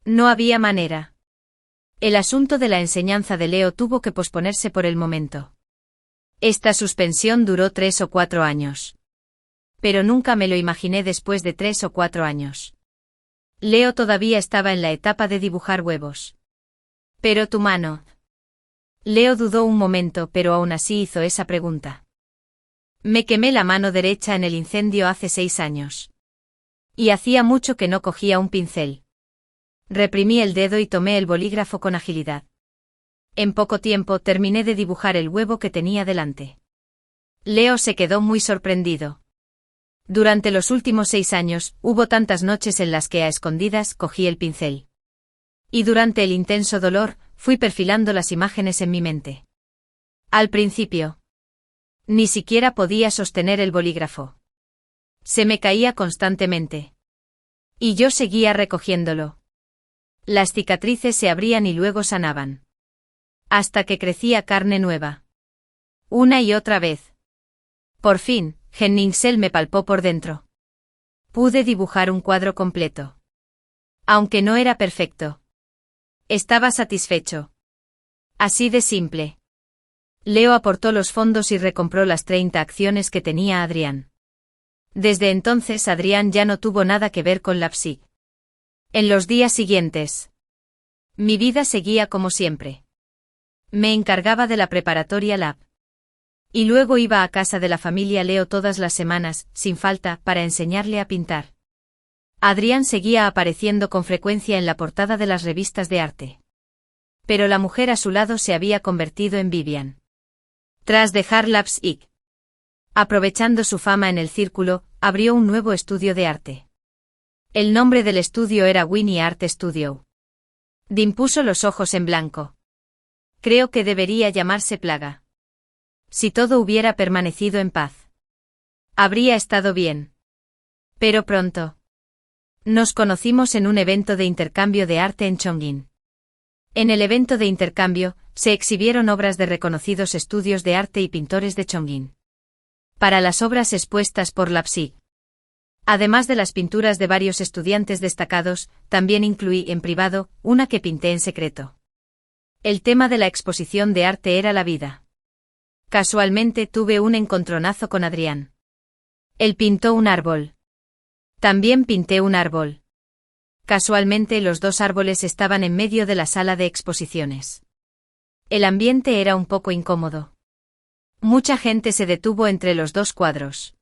No había manera. El asunto de la enseñanza de Leo tuvo que posponerse por el momento. Esta suspensión duró 3 o 4 años. Pero nunca me lo imaginé después de 3 o 4 años. Leo todavía estaba en la etapa de dibujar huevos. Pero tu mano. Leo dudó un momento, pero aún así hizo esa pregunta. Me quemé la mano derecha en el incendio hace 6 años. Y hacía mucho que no cogía un pincel. Reprimí el dedo y tomé el bolígrafo con agilidad. En poco tiempo terminé de dibujar el huevo que tenía delante. Leo se quedó muy sorprendido. Durante los últimos 6 años, hubo tantas noches en las que a escondidas cogí el pincel. Y durante el intenso dolor, fui perfilando las imágenes en mi mente. Al principio, ni siquiera podía sostener el bolígrafo. Se me caía constantemente. Y yo seguía recogiéndolo. Las cicatrices se abrían y luego sanaban. hasta que crecía carne nueva. Una y otra vez. Por fin, Henningsell me palpó por dentro. Pude dibujar un cuadro completo. Aunque no era perfecto. Estaba satisfecho. Así de simple. Leo aportó los fondos y recompró las 30 acciones que tenía Adrián. Desde entonces Adrián ya no tuvo nada que ver con Leipzig. En los días siguientes, mi vida seguía como siempre. Me encargaba de la preparatoria Lab. Y luego iba a casa de la familia Leo todas las semanas, sin falta, para enseñarle a pintar. Adrián seguía apareciendo con frecuencia en la portada de las revistas de arte. Pero la mujer a su lado se había convertido en Vivian. Tras dejar Leipzig, aprovechando su fama en el círculo, abrió un nuevo estudio de arte. El nombre del estudio era Winnie Art Studio. Dean puso los ojos en blanco. Creo que debería llamarse Plaga. Si todo hubiera permanecido en paz, habría estado bien. Pero pronto. Nos conocimos en un evento de intercambio de arte en Chongqing. En el evento de intercambio, se exhibieron obras de reconocidos estudios de arte y pintores de Chongqing. Para las obras expuestas por Leipzig. Además de las pinturas de varios estudiantes destacados, también incluí en privado una que pinté en secreto. El tema de la exposición de arte era la vida. Casualmente tuve un encontronazo con Adrián. Él pintó un árbol. También pinté un árbol. Casualmente los dos árboles estaban en medio de la sala de exposiciones. El ambiente era un poco incómodo. Mucha gente se detuvo entre los dos cuadros.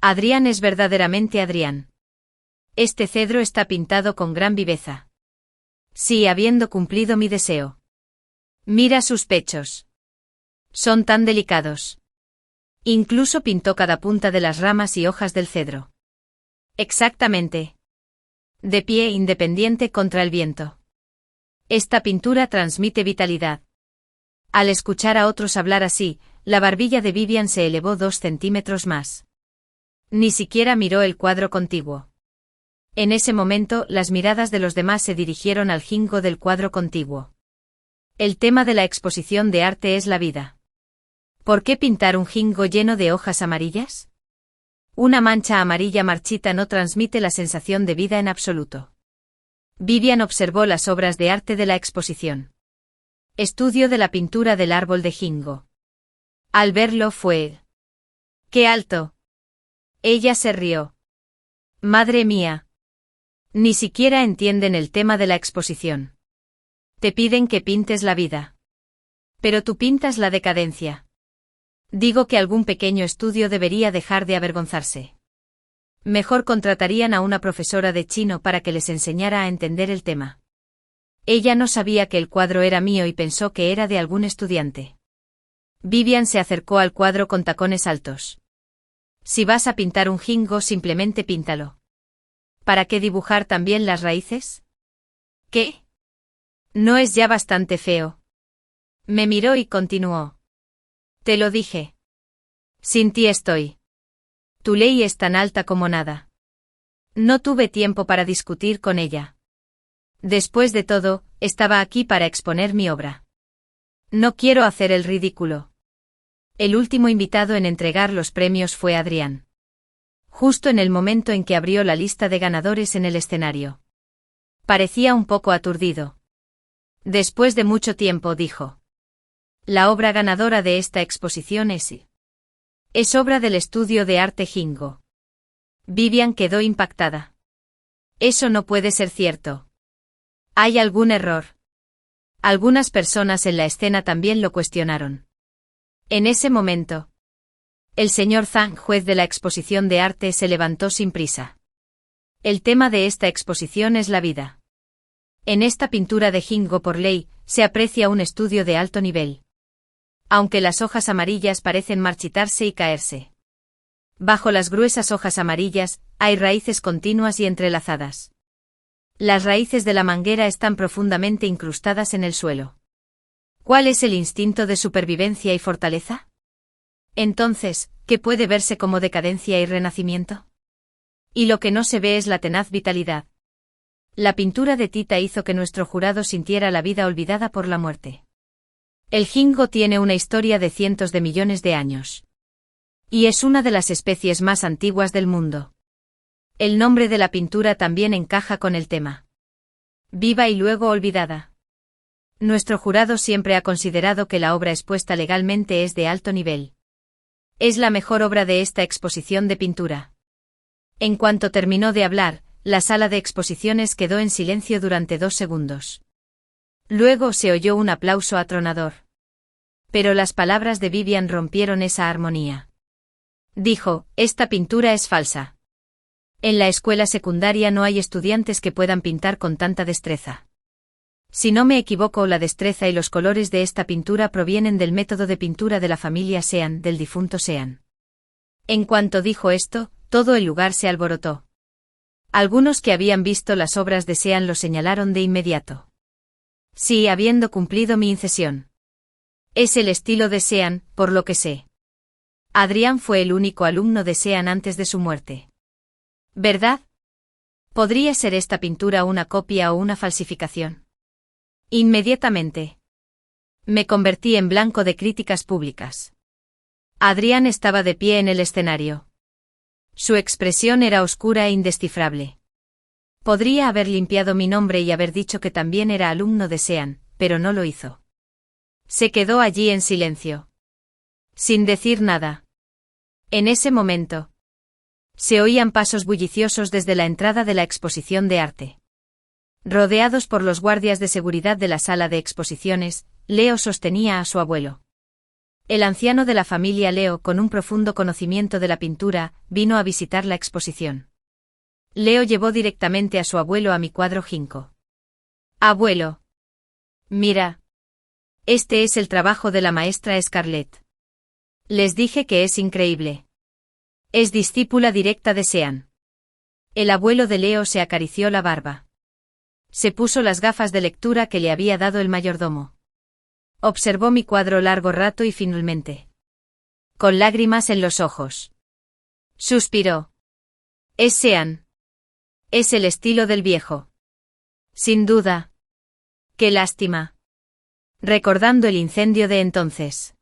Adrián es verdaderamente Adrián. Este cedro está pintado con gran viveza. Sí, habiendo cumplido mi deseo. Mira sus pechos. Son tan delicados. Incluso pintó cada punta de las ramas y hojas del cedro. Exactamente. De pie independiente contra el viento. Esta pintura transmite vitalidad. Al escuchar a otros hablar así, la barbilla de Vivian se elevó 2 centímetros más. Ni siquiera miró el cuadro contiguo. En ese momento, las miradas de los demás se dirigieron al jingo del cuadro contiguo. El tema de la exposición de arte es la vida. ¿Por qué pintar un jingo lleno de hojas amarillas? Una mancha amarilla marchita no transmite la sensación de vida en absoluto. Vivian observó las obras de arte de la exposición. Estudio de la pintura del árbol de jingo. Al verlo fue... ¡Qué alto! Ella se rió. Madre mía. Ni siquiera entienden el tema de la exposición. Te piden que pintes la vida. Pero tú pintas la decadencia. Digo que algún pequeño estudio debería dejar de avergonzarse. Mejor contratarían a una profesora de chino para que les enseñara a entender el tema. Ella no sabía que el cuadro era mío y pensó que era de algún estudiante. Vivian se acercó al cuadro con tacones altos. Si vas a pintar un jingo, simplemente píntalo. ¿Para qué dibujar también las raíces? ¿Qué? ¿No es ya bastante feo? Me miró y continuó. Te lo dije. Sin ti estoy. Tu ley es tan alta como nada. No tuve tiempo para discutir con ella. Después de todo, estaba aquí para exponer mi obra. No quiero hacer el ridículo. El último invitado en entregar los premios fue Adrián. Justo en el momento en que abrió la lista de ganadores en el escenario. Parecía un poco aturdido. Después de mucho tiempo dijo. La obra ganadora de esta exposición es obra del estudio de arte Jingo. Vivian quedó impactada. Eso no puede ser cierto. ¿Hay algún error? Algunas personas en la escena también lo cuestionaron. En ese momento, el señor Zhang, juez de la exposición de arte, se levantó sin prisa. El tema de esta exposición es la vida. En esta pintura de Jingo por ley, se aprecia un estudio de alto nivel. Aunque las hojas amarillas parecen marchitarse y caerse. Bajo las gruesas hojas amarillas, hay raíces continuas y entrelazadas. Las raíces de la manguera están profundamente incrustadas en el suelo. ¿Cuál es el instinto de supervivencia y fortaleza? Entonces, ¿qué puede verse como decadencia y renacimiento? Y lo que no se ve es la tenaz vitalidad. La pintura de Tita hizo que nuestro jurado sintiera la vida olvidada por la muerte. El ginkgo tiene una historia de cientos de millones de años. Y es una de las especies más antiguas del mundo. El nombre de la pintura también encaja con el tema. Viva y luego olvidada. Nuestro jurado siempre ha considerado que la obra expuesta legalmente es de alto nivel. Es la mejor obra de esta exposición de pintura. En cuanto terminó de hablar, la sala de exposiciones quedó en silencio durante 2 segundos. Luego se oyó un aplauso atronador. Pero las palabras de Vivian rompieron esa armonía. Dijo, esta pintura es falsa. En la escuela secundaria no hay estudiantes que puedan pintar con tanta destreza. Si no me equivoco, la destreza y los colores de esta pintura provienen del método de pintura de la familia Sean, del difunto Sean. En cuanto dijo esto, todo el lugar se alborotó. Algunos que habían visto las obras de Sean lo señalaron de inmediato. Sí, habiendo cumplido mi incesión. Es el estilo de Sean, por lo que sé. Adrián fue el único alumno de Sean antes de su muerte. ¿Verdad? ¿Podría ser esta pintura una copia o una falsificación? Inmediatamente. Me convertí en blanco de críticas públicas. Adrián estaba de pie en el escenario. Su expresión era oscura e indescifrable. Podría haber limpiado mi nombre y haber dicho que también era alumno de Sean, pero no lo hizo. Se quedó allí en silencio. Sin decir nada. En ese momento, se oían pasos bulliciosos desde la entrada de la exposición de arte. Rodeados por los guardias de seguridad de la sala de exposiciones, Leo sostenía a su abuelo. El anciano de la familia Leo, con un profundo conocimiento de la pintura, vino a visitar la exposición. Leo llevó directamente a su abuelo a mi cuadro ginkgo. Abuelo. Mira. Este es el trabajo de la maestra Scarlett. Les dije que es increíble. Es discípula directa de Sean. El abuelo de Leo se acarició la barba. Se puso las gafas de lectura que le había dado el mayordomo. Observó mi cuadro largo rato y finalmente, con lágrimas en los ojos, suspiró. Es Sean. Es el estilo del viejo. Sin duda. Qué lástima. Recordando el incendio de entonces.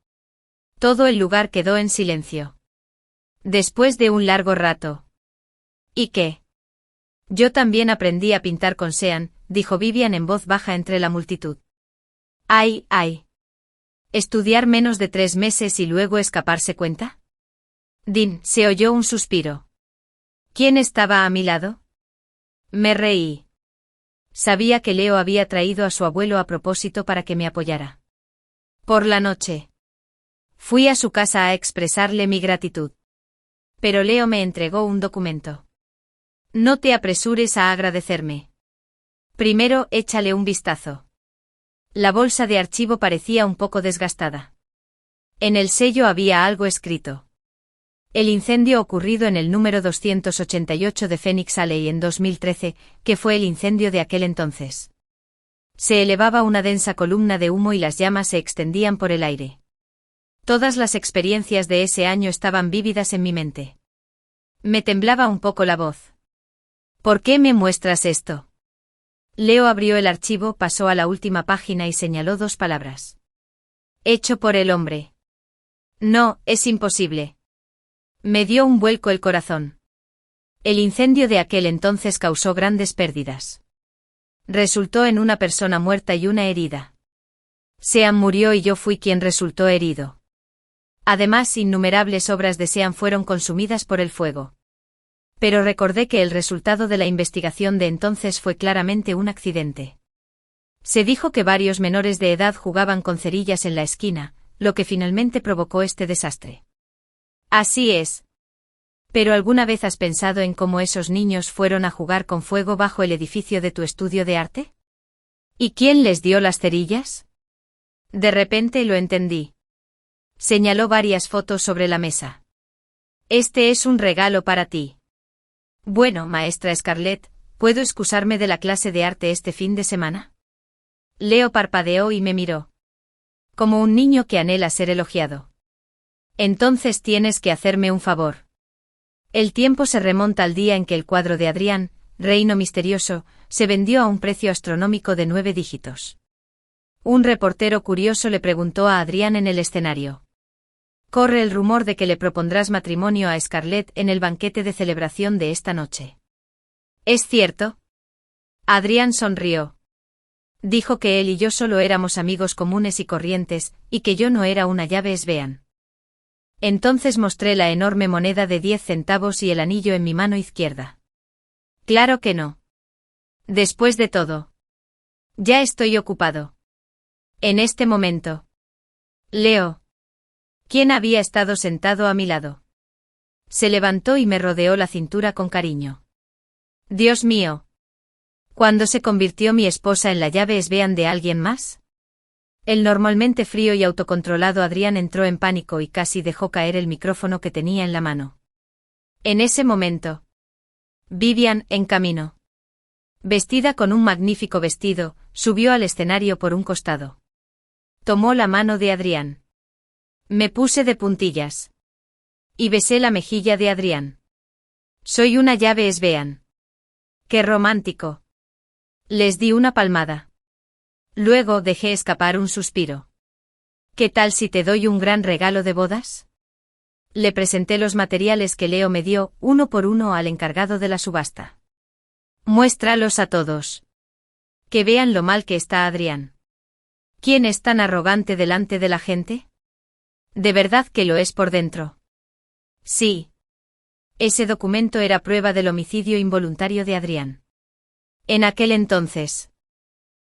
Todo el lugar quedó en silencio. Después de un largo rato. ¿Y qué? Yo también aprendí a pintar con Sean, dijo Vivian en voz baja entre la multitud. ¡Ay, ay! ¿Estudiar menos de 3 meses y luego escaparse cuenta? Se oyó un suspiro. ¿Quién estaba a mi lado? Me reí. Sabía que Leo había traído a su abuelo a propósito para que me apoyara. Por la noche. Fui a su casa a expresarle mi gratitud. Pero Leo me entregó un documento. No te apresures a agradecerme. Primero, échale un vistazo. La bolsa de archivo parecía un poco desgastada. En el sello había algo escrito. El incendio ocurrido en el número 288 de Phoenix Alley en 2013, que fue el incendio de aquel entonces. Se elevaba una densa columna de humo y las llamas se extendían por el aire. Todas las experiencias de ese año estaban vívidas en mi mente. Me temblaba un poco la voz. ¿Por qué me muestras esto? Leo abrió el archivo, pasó a la última página y señaló 2 palabras. Hecho por el hombre. No, es imposible. Me dio un vuelco el corazón. El incendio de aquel entonces causó grandes pérdidas. Resultó en una persona muerta y una herida. Sean murió y yo fui quien resultó herido. Además, innumerables obras de Sean fueron consumidas por el fuego. Pero recordé que el resultado de la investigación de entonces fue claramente un accidente. Se dijo que varios menores de edad jugaban con cerillas en la esquina, lo que finalmente provocó este desastre. Así es. ¿Pero alguna vez has pensado en cómo esos niños fueron a jugar con fuego bajo el edificio de tu estudio de arte? ¿Y quién les dio las cerillas? De repente lo entendí. Señaló varias fotos sobre la mesa. Este es un regalo para ti. Bueno, maestra Scarlett, ¿puedo excusarme de la clase de arte este fin de semana? Leo parpadeó y me miró. Como un niño que anhela ser elogiado. Entonces tienes que hacerme un favor. El tiempo se remonta al día en que el cuadro de Adrián, Reino Misterioso, se vendió a un precio astronómico de 9 dígitos. Un reportero curioso le preguntó a Adrián en el escenario. Corre el rumor de que le propondrás matrimonio a Scarlett en el banquete de celebración de esta noche. ¿Es cierto? Adrián sonrió. Dijo que él y yo solo éramos amigos comunes y corrientes, y que yo no era una llave Sbean. Entonces mostré la enorme moneda de 10 centavos y el anillo en mi mano izquierda. Claro que no. Después de todo. Ya estoy ocupado. En este momento. Leo. ¿Quién había estado sentado a mi lado? Se levantó y me rodeó la cintura con cariño. Dios mío. ¿Cuándo se convirtió mi esposa en la llave Sbean de alguien más? El normalmente frío y autocontrolado Adrián entró en pánico y casi dejó caer el micrófono que tenía en la mano. En ese momento. Vivian, en camino. Vestida con un magnífico vestido, subió al escenario por un costado. Tomó la mano de Adrián. Me puse de puntillas. Y besé la mejilla de Adrián. Soy una llave Sbean. ¡Qué romántico! Les di una palmada. Luego dejé escapar un suspiro. ¿Qué tal si te doy un gran regalo de bodas? Le presenté los materiales que Leo me dio, uno por uno, al encargado de la subasta. Muéstralos a todos. Que vean lo mal que está Adrián. ¿Quién es tan arrogante delante de la gente? ¿De verdad que lo es por dentro? Sí. Ese documento era prueba del homicidio involuntario de Adrián. En aquel entonces.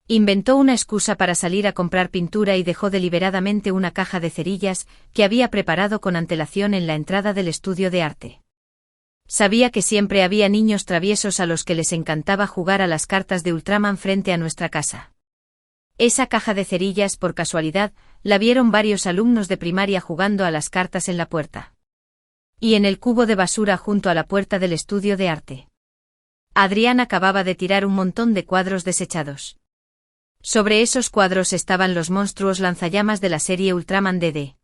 Inventó una excusa para salir a comprar pintura y dejó deliberadamente una caja de cerillas que había preparado con antelación en la entrada del estudio de arte. Sabía que siempre había niños traviesos a los que les encantaba jugar a las cartas de Ultraman frente a nuestra casa. Esa caja de cerillas, por casualidad, la vieron varios alumnos de primaria jugando a las cartas en la puerta. Y en el cubo de basura junto a la puerta del estudio de arte. Adrián acababa de tirar un montón de cuadros desechados. Sobre esos cuadros estaban los monstruos lanzallamas de la serie Ultraman DD.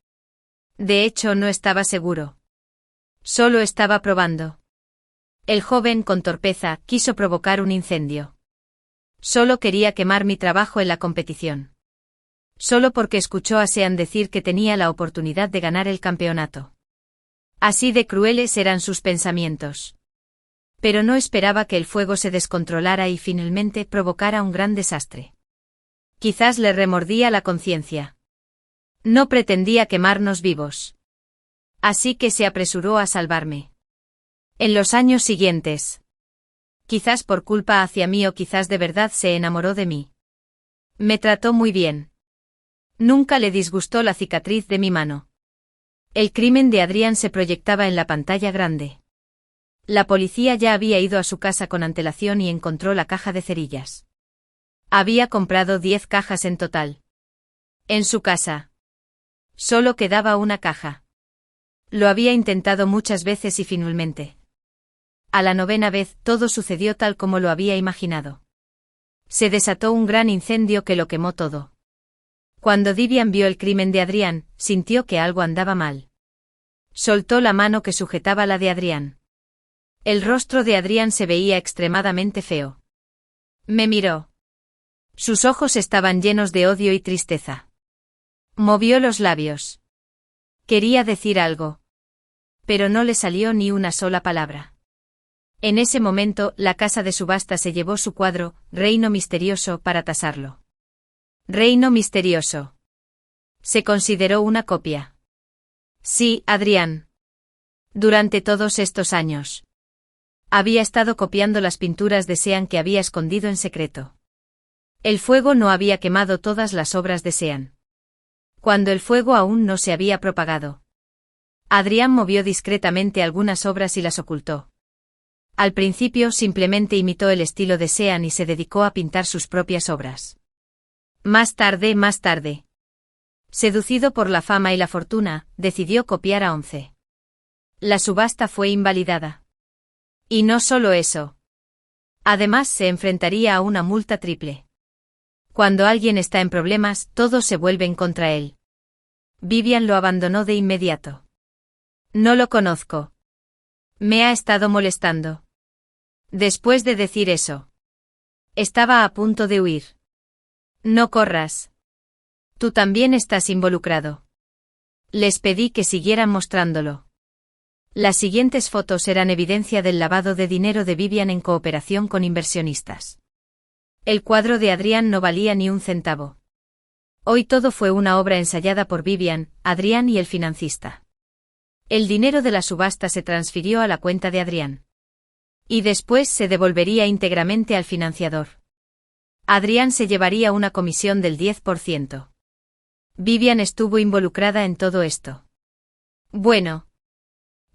De hecho, no estaba seguro. Solo estaba probando. El joven, con torpeza, quiso provocar un incendio. Solo quería quemar mi trabajo en la competición. Solo porque escuchó a Sean decir que tenía la oportunidad de ganar el campeonato. Así de crueles eran sus pensamientos. Pero no esperaba que el fuego se descontrolara y finalmente provocara un gran desastre. Quizás le remordía la conciencia. No pretendía quemarnos vivos. Así que se apresuró a salvarme. En los años siguientes. Quizás por culpa hacia mí o quizás de verdad se enamoró de mí. Me trató muy bien. Nunca le disgustó la cicatriz de mi mano. El crimen de Adrián se proyectaba en la pantalla grande. La policía ya había ido a su casa con antelación y encontró la caja de cerillas. Había comprado 10 cajas en total. En su casa. Solo quedaba una caja. Lo había intentado muchas veces y finalmente. A la 9ª vez, todo sucedió tal como lo había imaginado. Se desató un gran incendio que lo quemó todo. Cuando Vivian vio el crimen de Adrián, sintió que algo andaba mal. Soltó la mano que sujetaba la de Adrián. El rostro de Adrián se veía extremadamente feo. Me miró. Sus ojos estaban llenos de odio y tristeza. Movió los labios. Quería decir algo. Pero no le salió ni una sola palabra. En ese momento, la casa de subasta se llevó su cuadro, Reino Misterioso, para tasarlo. Reino Misterioso. Se consideró una copia. Sí, Adrián. Durante todos estos años. Había estado copiando las pinturas de Sean que había escondido en secreto. El fuego no había quemado todas las obras de Sean. Cuando el fuego aún no se había propagado. Adrián movió discretamente algunas obras y las ocultó. Al principio simplemente imitó el estilo de Sean y se dedicó a pintar sus propias obras. Más tarde. Seducido por la fama y la fortuna, decidió copiar a 11. La subasta fue invalidada. Y no solo eso. Además se enfrentaría a una multa triple. Cuando alguien está en problemas, todos se vuelven contra él. Vivian lo abandonó de inmediato. No lo conozco. Me ha estado molestando. Después de decir eso. Estaba a punto de huir. No corras. Tú también estás involucrado. Les pedí que siguieran mostrándolo. Las siguientes fotos eran evidencia del lavado de dinero de Vivian en cooperación con inversionistas. El cuadro de Adrián no valía ni un centavo. Hoy todo fue una obra ensayada por Vivian, Adrián y el financista. El dinero de la subasta se transfirió a la cuenta de Adrián. Y después se devolvería íntegramente al financiador. Adrián se llevaría una comisión del 10%. Vivian estuvo involucrada en todo esto. Bueno.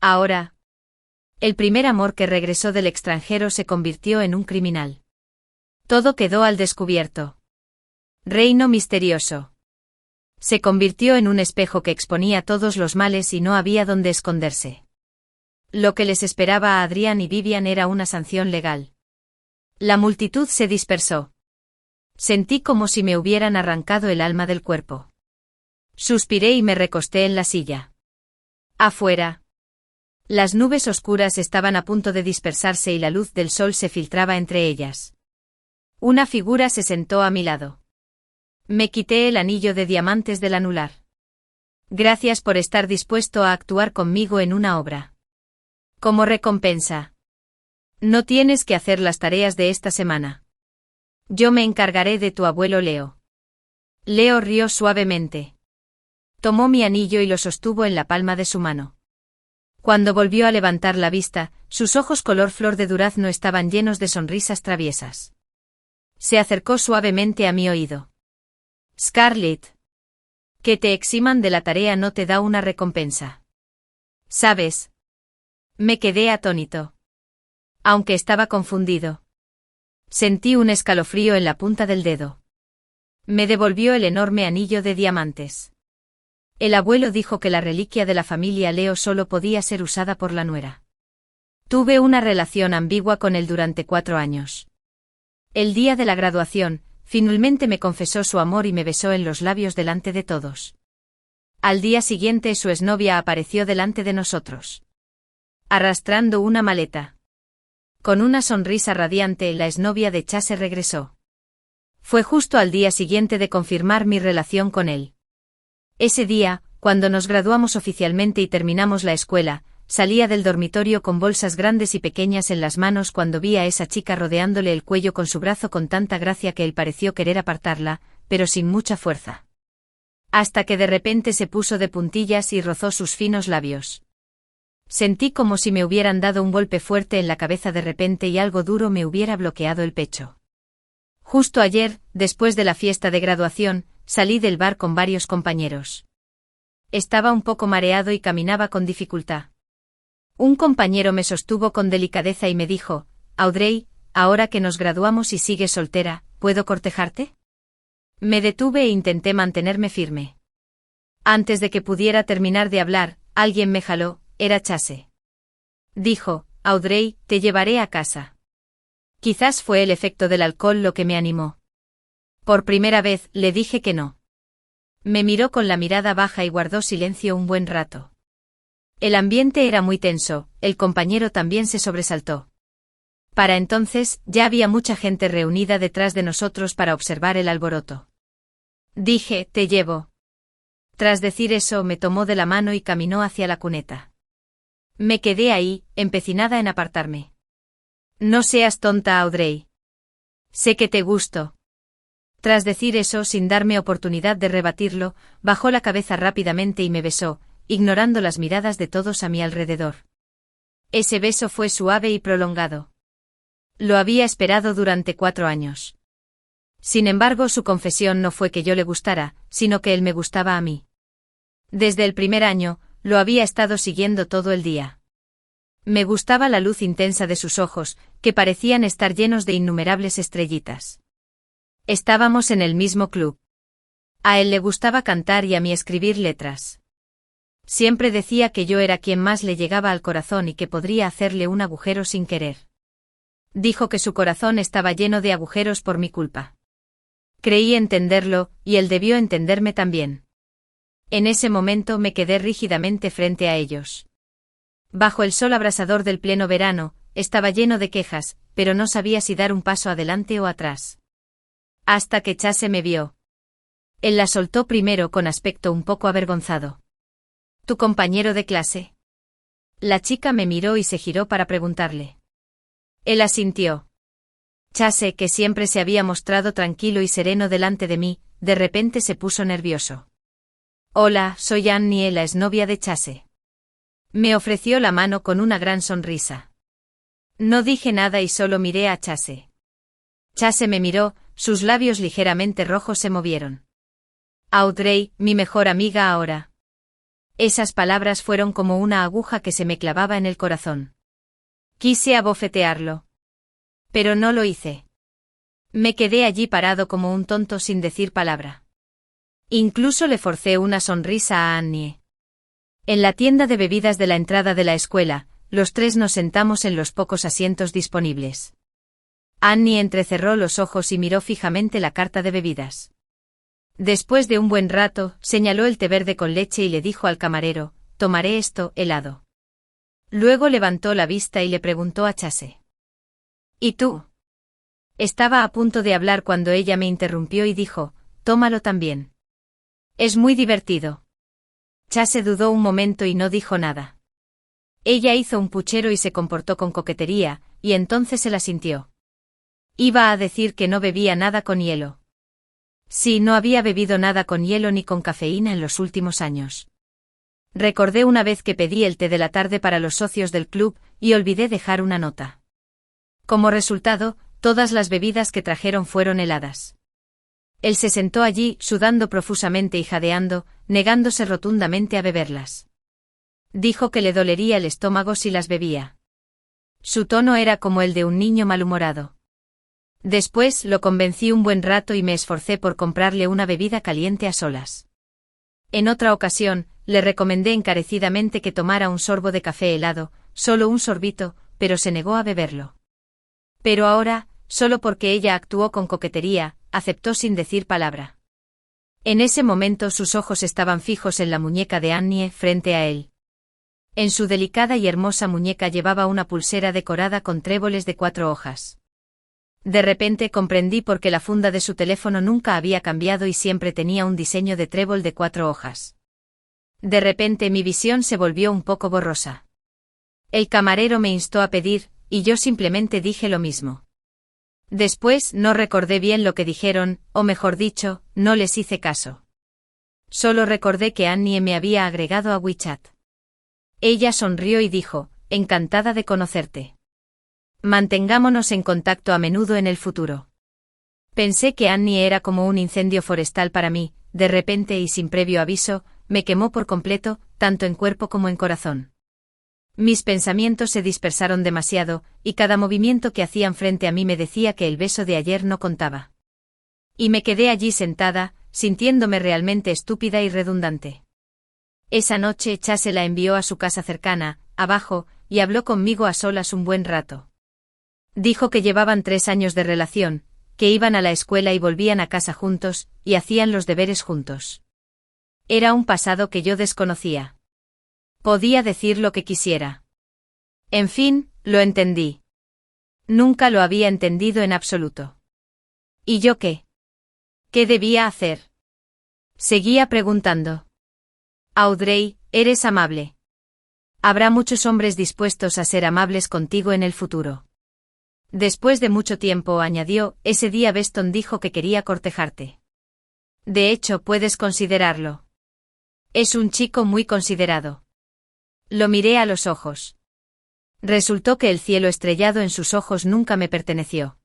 Ahora. El primer amor que regresó del extranjero se convirtió en un criminal. Todo quedó al descubierto. Reino misterioso. Se convirtió en un espejo que exponía todos los males y no había dónde esconderse. Lo que les esperaba a Adrián y Vivian era una sanción legal. La multitud se dispersó. Sentí como si me hubieran arrancado el alma del cuerpo. Suspiré y me recosté en la silla. Afuera. Las nubes oscuras estaban a punto de dispersarse y la luz del sol se filtraba entre ellas. Una figura se sentó a mi lado. Me quité el anillo de diamantes del anular. Gracias por estar dispuesto a actuar conmigo en una obra. Como recompensa. No tienes que hacer las tareas de esta semana. Yo me encargaré de tu abuelo Leo. Leo rió suavemente. Tomó mi anillo y lo sostuvo en la palma de su mano. Cuando volvió a levantar la vista, sus ojos color flor de durazno estaban llenos de sonrisas traviesas. Se acercó suavemente a mi oído. Scarlett. Que te eximan de la tarea no te da una recompensa. ¿Sabes? Me quedé atónito. Aunque estaba confundido. Sentí un escalofrío en la punta del dedo. Me devolvió el enorme anillo de diamantes. El abuelo dijo que la reliquia de la familia Leo solo podía ser usada por la nuera. Tuve una relación ambigua con él durante 4 años. El día de la graduación, finalmente me confesó su amor y me besó en los labios delante de todos. Al día siguiente su exnovia apareció delante de nosotros. Arrastrando una maleta. Con una sonrisa radiante, la exnovia de Chase regresó. Fue justo al día siguiente de confirmar mi relación con él. Ese día, cuando nos graduamos oficialmente y terminamos la escuela, salía del dormitorio con bolsas grandes y pequeñas en las manos cuando vi a esa chica rodeándole el cuello con su brazo con tanta gracia que él pareció querer apartarla, pero sin mucha fuerza. Hasta que de repente se puso de puntillas y rozó sus finos labios. Sentí como si me hubieran dado un golpe fuerte en la cabeza de repente y algo duro me hubiera bloqueado el pecho. Justo ayer, después de la fiesta de graduación, salí del bar con varios compañeros. Estaba un poco mareado y caminaba con dificultad. Un compañero me sostuvo con delicadeza y me dijo, Audrey, ahora que nos graduamos y sigues soltera, ¿puedo cortejarte? Me detuve e intenté mantenerme firme. Antes de que pudiera terminar de hablar, alguien me jaló, era Chase. Dijo, Audrey, te llevaré a casa. Quizás fue el efecto del alcohol lo que me animó. Por primera vez, le dije que no. Me miró con la mirada baja y guardó silencio un buen rato. El ambiente era muy tenso, el compañero también se sobresaltó. Para entonces, ya había mucha gente reunida detrás de nosotros para observar el alboroto. Dije, te llevo. Tras decir eso, me tomó de la mano y caminó hacia la cuneta. Me quedé ahí, empecinada en apartarme. No seas tonta, Audrey. Sé que te gusto. Tras decir eso sin darme oportunidad de rebatirlo, bajó la cabeza rápidamente y me besó, ignorando las miradas de todos a mi alrededor. Ese beso fue suave y prolongado. Lo había esperado durante 4 años. Sin embargo, su confesión no fue que yo le gustara, sino que él me gustaba a mí. Desde el primer año, lo había estado siguiendo todo el día. Me gustaba la luz intensa de sus ojos, que parecían estar llenos de innumerables estrellitas. Estábamos en el mismo club. A él le gustaba cantar y a mí escribir letras. Siempre decía que yo era quien más le llegaba al corazón y que podría hacerle un agujero sin querer. Dijo que su corazón estaba lleno de agujeros por mi culpa. Creí entenderlo, y él debió entenderme también. En ese momento me quedé rígidamente frente a ellos. Bajo el sol abrasador del pleno verano, estaba lleno de quejas, pero no sabía si dar un paso adelante o atrás. Hasta que Chase me vio. Él la soltó primero con aspecto un poco avergonzado. ¿Tu compañero de clase? La chica me miró y se giró para preguntarle. Él asintió. Chase, que siempre se había mostrado tranquilo y sereno delante de mí, de repente se puso nervioso. Hola, soy Annie, la exnovia de Chase. Me ofreció la mano con una gran sonrisa. No dije nada y solo miré a Chase. Chase me miró, sus labios ligeramente rojos se movieron. Audrey, mi mejor amiga ahora. Esas palabras fueron como una aguja que se me clavaba en el corazón. Quise abofetearlo. Pero no lo hice. Me quedé allí parado como un tonto sin decir palabra. Incluso le forcé una sonrisa a Annie. En la tienda de bebidas de la entrada de la escuela, los tres nos sentamos en los pocos asientos disponibles. Annie entrecerró los ojos y miró fijamente la carta de bebidas. Después de un buen rato, señaló el té verde con leche y le dijo al camarero, «Tomaré esto, helado». Luego levantó la vista y le preguntó a Chase. «¿Y tú?» Estaba a punto de hablar cuando ella me interrumpió y dijo, «Tómalo también. Es muy divertido». Chase dudó un momento y no dijo nada. Ella hizo un puchero y se comportó con coquetería, y entonces él asintió. Iba a decir que no bebía nada con hielo. Sí, no había bebido nada con hielo ni con cafeína en los últimos años. Recordé una vez que pedí el té de la tarde para los socios del club, y olvidé dejar una nota. Como resultado, todas las bebidas que trajeron fueron heladas. Él se sentó allí, sudando profusamente y jadeando, negándose rotundamente a beberlas. Dijo que le dolería el estómago si las bebía. Su tono era como el de un niño malhumorado. Después lo convencí un buen rato y me esforcé por comprarle una bebida caliente a solas. En otra ocasión, le recomendé encarecidamente que tomara un sorbo de café helado, solo un sorbito, pero se negó a beberlo. Pero ahora, solo porque ella actuó con coquetería, aceptó sin decir palabra. En ese momento sus ojos estaban fijos en la muñeca de Annie frente a él. En su delicada y hermosa muñeca llevaba una pulsera decorada con tréboles de 4 hojas. De repente comprendí por qué la funda de su teléfono nunca había cambiado y siempre tenía un diseño de trébol de 4 hojas. De repente mi visión se volvió un poco borrosa. El camarero me instó a pedir, y yo simplemente dije lo mismo. Después no recordé bien lo que dijeron, o mejor dicho, no les hice caso. Solo recordé que Annie me había agregado a WeChat. Ella sonrió y dijo, encantada de conocerte. Mantengámonos en contacto a menudo en el futuro. Pensé que Annie era como un incendio forestal para mí, de repente y sin previo aviso, me quemó por completo, tanto en cuerpo como en corazón. Mis pensamientos se dispersaron demasiado, y cada movimiento que hacían frente a mí me decía que el beso de ayer no contaba. Y me quedé allí sentada, sintiéndome realmente estúpida y redundante. Esa noche Chase la envió a su casa cercana, abajo, y habló conmigo a solas un buen rato. Dijo que llevaban 3 años de relación, que iban a la escuela y volvían a casa juntos, y hacían los deberes juntos. Era un pasado que yo desconocía. Podía decir lo que quisiera. En fin, lo entendí. Nunca lo había entendido en absoluto. ¿Y yo qué? ¿Qué debía hacer? Seguía preguntando. Audrey, eres amable. Habrá muchos hombres dispuestos a ser amables contigo en el futuro. Después de mucho tiempo, añadió, ese día Beston dijo que quería cortejarte. De hecho, puedes considerarlo. Es un chico muy considerado. Lo miré a los ojos. Resultó que el cielo estrellado en sus ojos nunca me perteneció.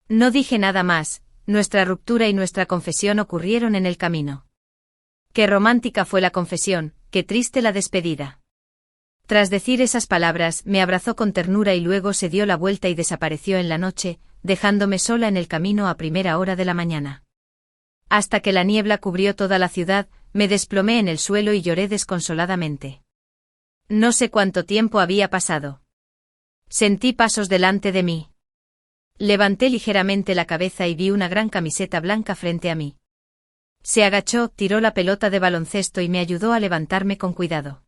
No dije nada más, nuestra ruptura y nuestra confesión ocurrieron en el camino. Qué romántica fue la confesión, qué triste la despedida. Tras decir esas palabras, me abrazó con ternura y luego se dio la vuelta y desapareció en la noche, dejándome sola en el camino a primera hora de la mañana. Hasta que la niebla cubrió toda la ciudad, me desplomé en el suelo y lloré desconsoladamente. No sé cuánto tiempo había pasado. Sentí pasos delante de mí. Levanté ligeramente la cabeza y vi una gran camiseta blanca frente a mí. Se agachó, tiró la pelota de baloncesto y me ayudó a levantarme con cuidado.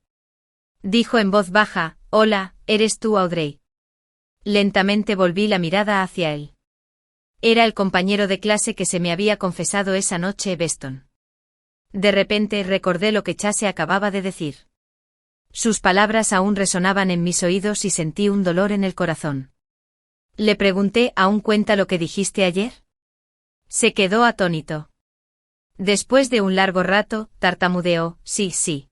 Dijo en voz baja, «Hola, ¿eres tú Audrey?» Lentamente volví la mirada hacia él. Era el compañero de clase que se me había confesado esa noche, Beston. De repente recordé lo que Chase acababa de decir. Sus palabras aún resonaban en mis oídos y sentí un dolor en el corazón. Le pregunté, ¿aún cuenta lo que dijiste ayer? Se quedó atónito. Después de un largo rato, tartamudeó, sí.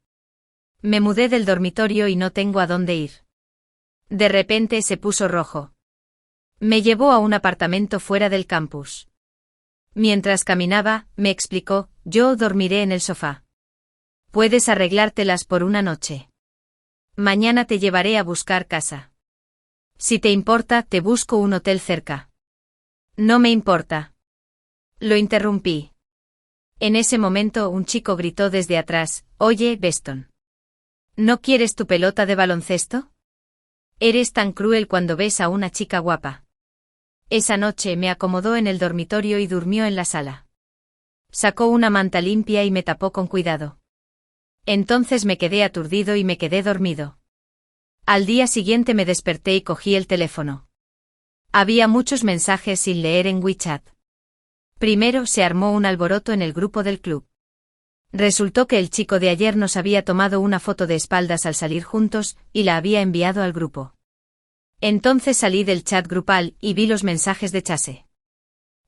Me mudé del dormitorio y no tengo a dónde ir. De repente se puso rojo. Me llevó a un apartamento fuera del campus. Mientras caminaba, me explicó, yo dormiré en el sofá. Puedes arreglártelas por una noche. Mañana te llevaré a buscar casa. Si te importa, te busco un hotel cerca. No me importa. Lo interrumpí. En ese momento un chico gritó desde atrás, oye, Beston. ¿No quieres tu pelota de baloncesto? Eres tan cruel cuando ves a una chica guapa. Esa noche me acomodó en el dormitorio y durmió en la sala. Sacó una manta limpia y me tapó con cuidado. Entonces me quedé aturdido y me quedé dormido. Al día siguiente me desperté y cogí el teléfono. Había muchos mensajes sin leer en WeChat. Primero se armó un alboroto en el grupo del club. Resultó que el chico de ayer nos había tomado una foto de espaldas al salir juntos y la había enviado al grupo. Entonces salí del chat grupal y vi los mensajes de Chase.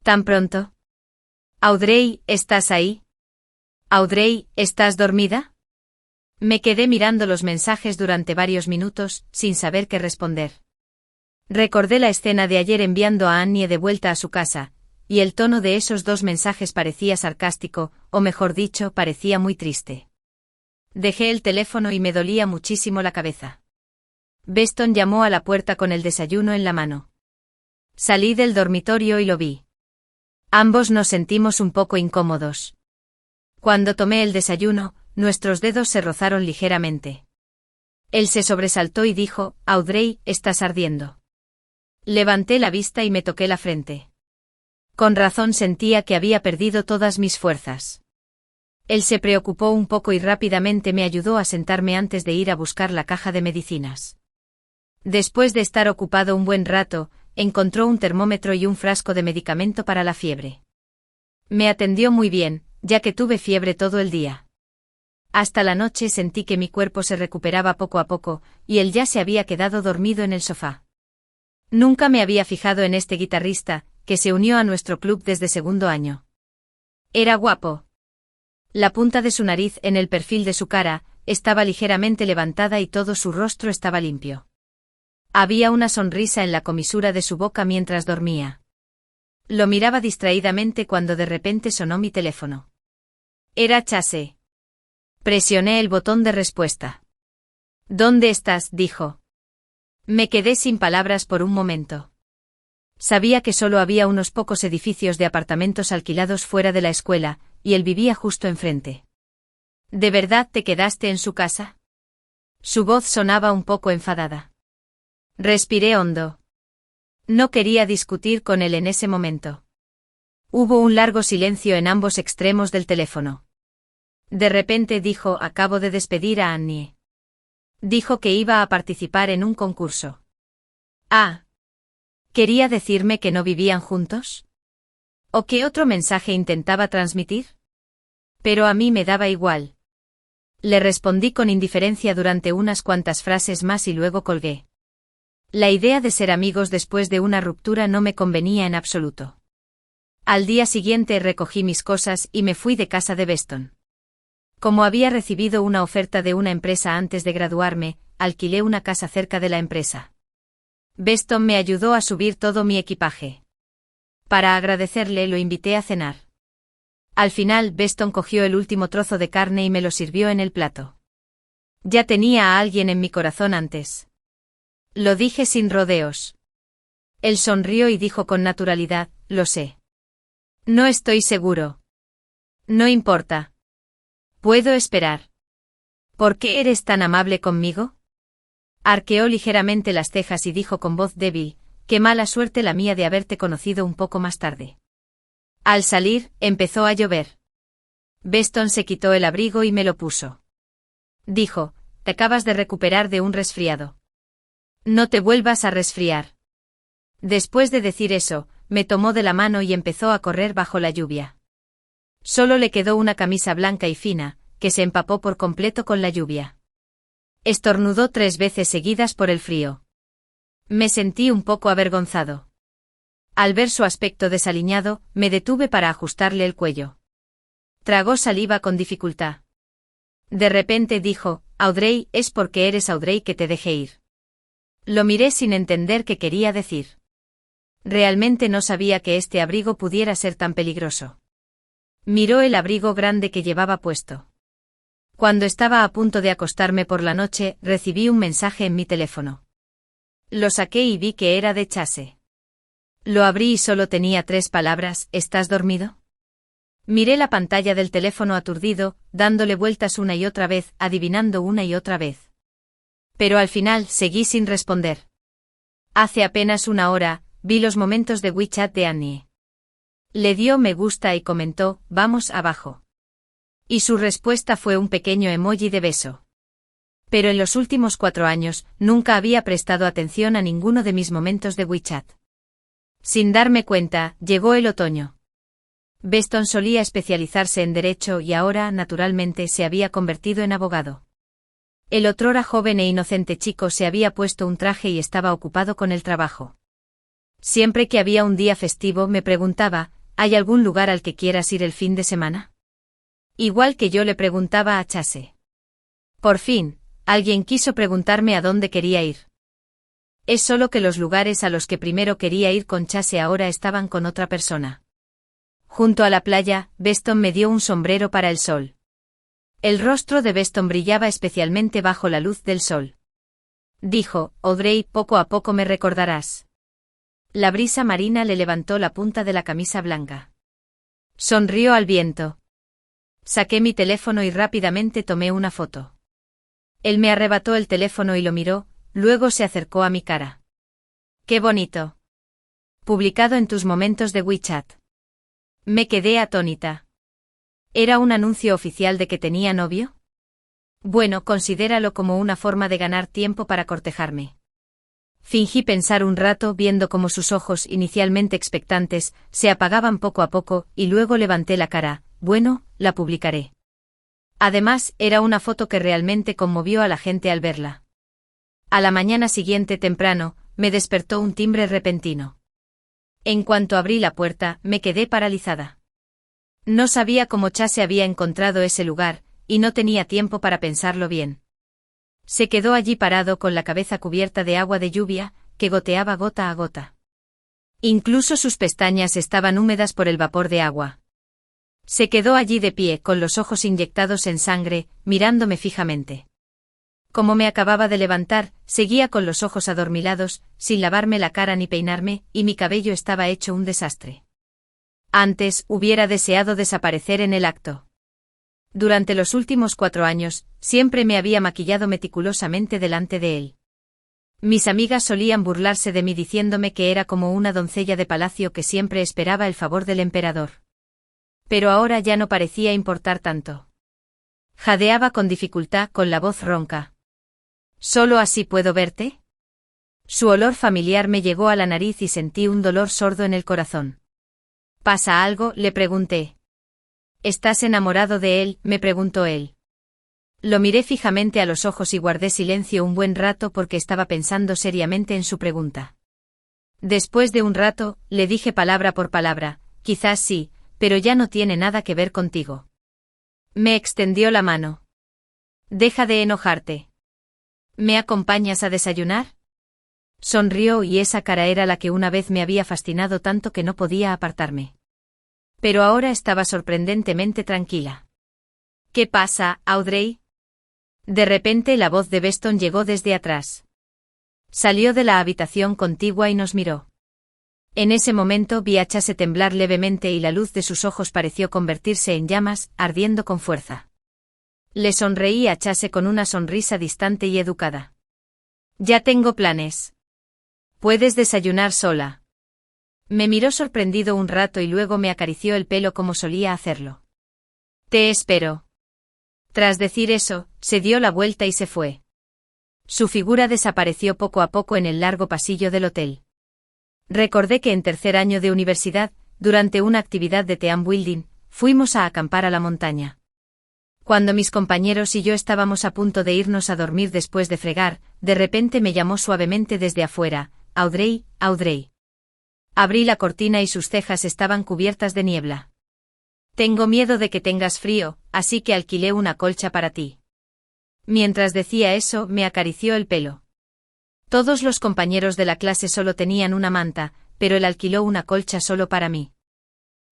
¿Tan pronto? Audrey, ¿estás ahí? Audrey, ¿estás dormida? Me quedé mirando los mensajes durante varios minutos, sin saber qué responder. Recordé la escena de ayer enviando a Annie de vuelta a su casa, y el tono de esos dos mensajes parecía sarcástico, o mejor dicho, parecía muy triste. Dejé el teléfono y me dolía muchísimo la cabeza. Beston llamó a la puerta con el desayuno en la mano. Salí del dormitorio y lo vi. Ambos nos sentimos un poco incómodos. Cuando tomé el desayuno, nuestros dedos se rozaron ligeramente. Él se sobresaltó y dijo, Audrey, estás ardiendo. Levanté la vista y me toqué la frente. Con razón sentía que había perdido todas mis fuerzas. Él se preocupó un poco y rápidamente me ayudó a sentarme antes de ir a buscar la caja de medicinas. Después de estar ocupado un buen rato, encontró un termómetro y un frasco de medicamento para la fiebre. Me atendió muy bien, ya que tuve fiebre todo el día. Hasta la noche sentí que mi cuerpo se recuperaba poco a poco, y él ya se había quedado dormido en el sofá. Nunca me había fijado en este guitarrista, que se unió a nuestro club desde segundo año. Era guapo. La punta de su nariz en el perfil de su cara estaba ligeramente levantada y todo su rostro estaba limpio. Había una sonrisa en la comisura de su boca mientras dormía. Lo miraba distraídamente cuando de repente sonó mi teléfono. Era Chase. Presioné el botón de respuesta. ¿Dónde estás?, dijo. Me quedé sin palabras por un momento. Sabía que solo había unos pocos edificios de apartamentos alquilados fuera de la escuela, y él vivía justo enfrente. ¿De verdad te quedaste en su casa? Su voz sonaba un poco enfadada. Respiré hondo. No quería discutir con él en ese momento. Hubo un largo silencio en ambos extremos del teléfono. De repente dijo, acabo de despedir a Annie. Dijo que iba a participar en un concurso. Ah. ¿Quería decirme que no vivían juntos? ¿O qué otro mensaje intentaba transmitir? Pero a mí me daba igual. Le respondí con indiferencia durante unas cuantas frases más y luego colgué. La idea de ser amigos después de una ruptura no me convenía en absoluto. Al día siguiente recogí mis cosas y me fui de casa de Beston. Como había recibido una oferta de una empresa antes de graduarme, alquilé una casa cerca de la empresa. Beston me ayudó a subir todo mi equipaje. Para agradecerle lo invité a cenar. Al final Beston cogió el último trozo de carne y me lo sirvió en el plato. Ya tenía a alguien en mi corazón antes. Lo dije sin rodeos. Él sonrió y dijo con naturalidad, lo sé. No estoy seguro. No importa. Puedo esperar. ¿Por qué eres tan amable conmigo? Arqueó ligeramente las cejas y dijo con voz débil, qué mala suerte la mía de haberte conocido un poco más tarde. Al salir, empezó a llover. Beston se quitó el abrigo y me lo puso. Dijo, te acabas de recuperar de un resfriado. No te vuelvas a resfriar. Después de decir eso, me tomó de la mano y empezó a correr bajo la lluvia. Solo le quedó una camisa blanca y fina, que se empapó por completo con la lluvia. Estornudó 3 veces seguidas por el frío. Me sentí un poco avergonzado. Al ver su aspecto desaliñado, me detuve para ajustarle el cuello. Tragó saliva con dificultad. De repente dijo, Audrey, es porque eres Audrey que te dejé ir. Lo miré sin entender qué quería decir. Realmente no sabía que este abrigo pudiera ser tan peligroso. Miró el abrigo grande que llevaba puesto. Cuando estaba a punto de acostarme por la noche, recibí un mensaje en mi teléfono. Lo saqué y vi que era de Chase. Lo abrí y solo tenía 3 palabras, ¿estás dormido? Miré la pantalla del teléfono aturdido, dándole vueltas una y otra vez, adivinando una y otra vez. Pero al final seguí sin responder. Hace apenas una hora, vi los momentos de WeChat de Annie. Le dio me gusta y comentó, vamos abajo. Y su respuesta fue un pequeño emoji de beso. Pero en los últimos 4 años, nunca había prestado atención a ninguno de mis momentos de WeChat. Sin darme cuenta, llegó el otoño. Beston solía especializarse en derecho y ahora, naturalmente, se había convertido en abogado. El otrora joven e inocente chico se había puesto un traje y estaba ocupado con el trabajo. Siempre que había un día festivo me preguntaba, ¿hay algún lugar al que quieras ir el fin de semana? Igual que yo le preguntaba a Chase. Por fin, alguien quiso preguntarme a dónde quería ir. Es solo que los lugares a los que primero quería ir con Chase ahora estaban con otra persona. Junto a la playa, Beston me dio un sombrero para el sol. El rostro de Beston brillaba especialmente bajo la luz del sol. Dijo, Audrey, poco a poco me recordarás. La brisa marina le levantó la punta de la camisa blanca. Sonrió al viento. Saqué mi teléfono y rápidamente tomé una foto. Él me arrebató el teléfono y lo miró, luego se acercó a mi cara. ¡Qué bonito! Publicado en tus momentos de WeChat. Me quedé atónita. ¿Era un anuncio oficial de que tenía novio? Bueno, considéralo como una forma de ganar tiempo para cortejarme. Fingí pensar un rato viendo cómo sus ojos, inicialmente expectantes, se apagaban poco a poco, y luego levanté la cara. Bueno, la publicaré. Además, era una foto que realmente conmovió a la gente al verla. A la mañana siguiente temprano, me despertó un timbre repentino. En cuanto abrí la puerta, me quedé paralizada. No sabía cómo Chase había encontrado ese lugar, y no tenía tiempo para pensarlo bien. Se quedó allí parado con la cabeza cubierta de agua de lluvia, que goteaba gota a gota. Incluso sus pestañas estaban húmedas por el vapor de agua. Se quedó allí de pie, con los ojos inyectados en sangre, mirándome fijamente. Como me acababa de levantar, seguía con los ojos adormilados, sin lavarme la cara ni peinarme, y mi cabello estaba hecho un desastre. Antes, hubiera deseado desaparecer en el acto. Durante los últimos 4 años, siempre me había maquillado meticulosamente delante de él. Mis amigas solían burlarse de mí diciéndome que era como una doncella de palacio que siempre esperaba el favor del emperador. Pero ahora ya no parecía importar tanto. Jadeaba con dificultad, con la voz ronca. ¿Solo así puedo verte? Su olor familiar me llegó a la nariz y sentí un dolor sordo en el corazón. ¿Pasa algo?, le pregunté. ¿Estás enamorado de él?, me preguntó él. Lo miré fijamente a los ojos y guardé silencio un buen rato porque estaba pensando seriamente en su pregunta. Después de un rato, le dije palabra por palabra, quizás sí, pero ya no tiene nada que ver contigo. Me extendió la mano. Deja de enojarte. ¿Me acompañas a desayunar? Sonrió y esa cara era la que una vez me había fascinado tanto que no podía apartarme. Pero ahora estaba sorprendentemente tranquila. ¿Qué pasa, Audrey? De repente la voz de Beston llegó desde atrás. Salió de la habitación contigua y nos miró. En ese momento vi a Chase temblar levemente y la luz de sus ojos pareció convertirse en llamas, ardiendo con fuerza. Le sonreí a Chase con una sonrisa distante y educada. Ya tengo planes. Puedes desayunar sola. Me miró sorprendido un rato y luego me acarició el pelo como solía hacerlo. Te espero. Tras decir eso, se dio la vuelta y se fue. Su figura desapareció poco a poco en el largo pasillo del hotel. Recordé que en 3er año de universidad, durante una actividad de team building, fuimos a acampar a la montaña. Cuando mis compañeros y yo estábamos a punto de irnos a dormir después de fregar, de repente me llamó suavemente desde afuera: Audrey, Audrey. Abrí la cortina y sus cejas estaban cubiertas de niebla. Tengo miedo de que tengas frío, así que alquilé una colcha para ti. Mientras decía eso, me acarició el pelo. Todos los compañeros de la clase solo tenían una manta, pero él alquiló una colcha solo para mí.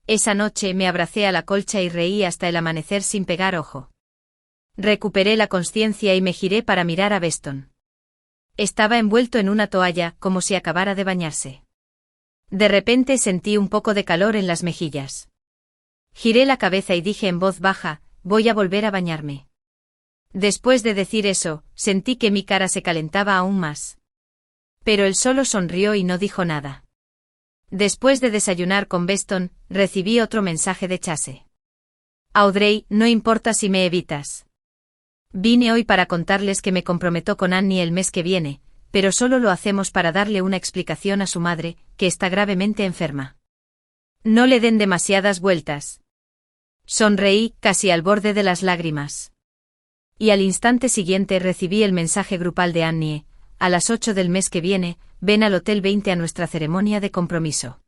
Esa noche me abracé a la colcha y reí hasta el amanecer sin pegar ojo. Recuperé la consciencia y me giré para mirar a Beston. Estaba envuelto en una toalla, como si acabara de bañarse. De repente sentí un poco de calor en las mejillas. Giré la cabeza y dije en voz baja: voy a volver a bañarme. Después de decir eso, sentí que mi cara se calentaba aún más. Pero él solo sonrió y no dijo nada. Después de desayunar con Beston, recibí otro mensaje de Chase. Audrey, no importa si me evitas. Vine hoy para contarles que me comprometo con Annie el mes que viene, pero solo lo hacemos para darle una explicación a su madre, que está gravemente enferma. No le den demasiadas vueltas. Sonreí, casi al borde de las lágrimas. Y al instante siguiente recibí el mensaje grupal de Annie: a las 8 del mes que viene, ven al Hotel 20 a nuestra ceremonia de compromiso.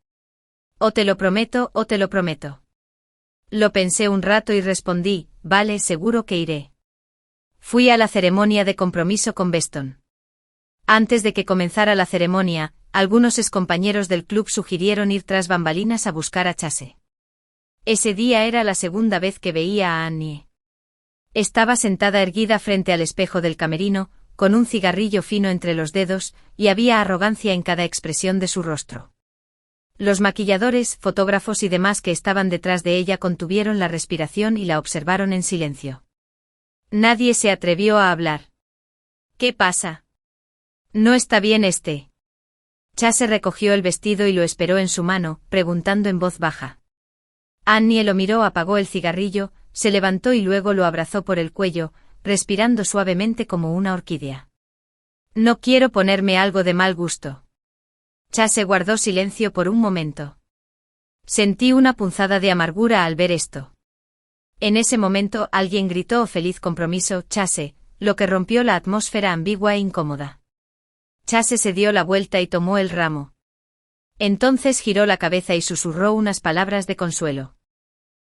O te lo prometo, o te lo prometo. Lo pensé un rato y respondí: vale, seguro que iré. Fui a la ceremonia de compromiso con Beston. Antes de que comenzara la ceremonia, algunos excompañeros del club sugirieron ir tras bambalinas a buscar a Chase. Ese día era la segunda vez que veía a Annie. Estaba sentada erguida frente al espejo del camerino, con un cigarrillo fino entre los dedos, y había arrogancia en cada expresión de su rostro. Los maquilladores, fotógrafos y demás que estaban detrás de ella contuvieron la respiración y la observaron en silencio. Nadie se atrevió a hablar. ¿Qué pasa? No está bien este. Chase recogió el vestido y lo esperó en su mano, preguntando en voz baja. Annie lo miró, apagó el cigarrillo, se levantó y luego lo abrazó por el cuello, respirando suavemente como una orquídea. No quiero ponerme algo de mal gusto. Chase guardó silencio por un momento. Sentí una punzada de amargura al ver esto. En ese momento alguien gritó: feliz compromiso, Chase, lo que rompió la atmósfera ambigua e incómoda. Chase se dio la vuelta y tomó el ramo. Entonces giró la cabeza y susurró unas palabras de consuelo.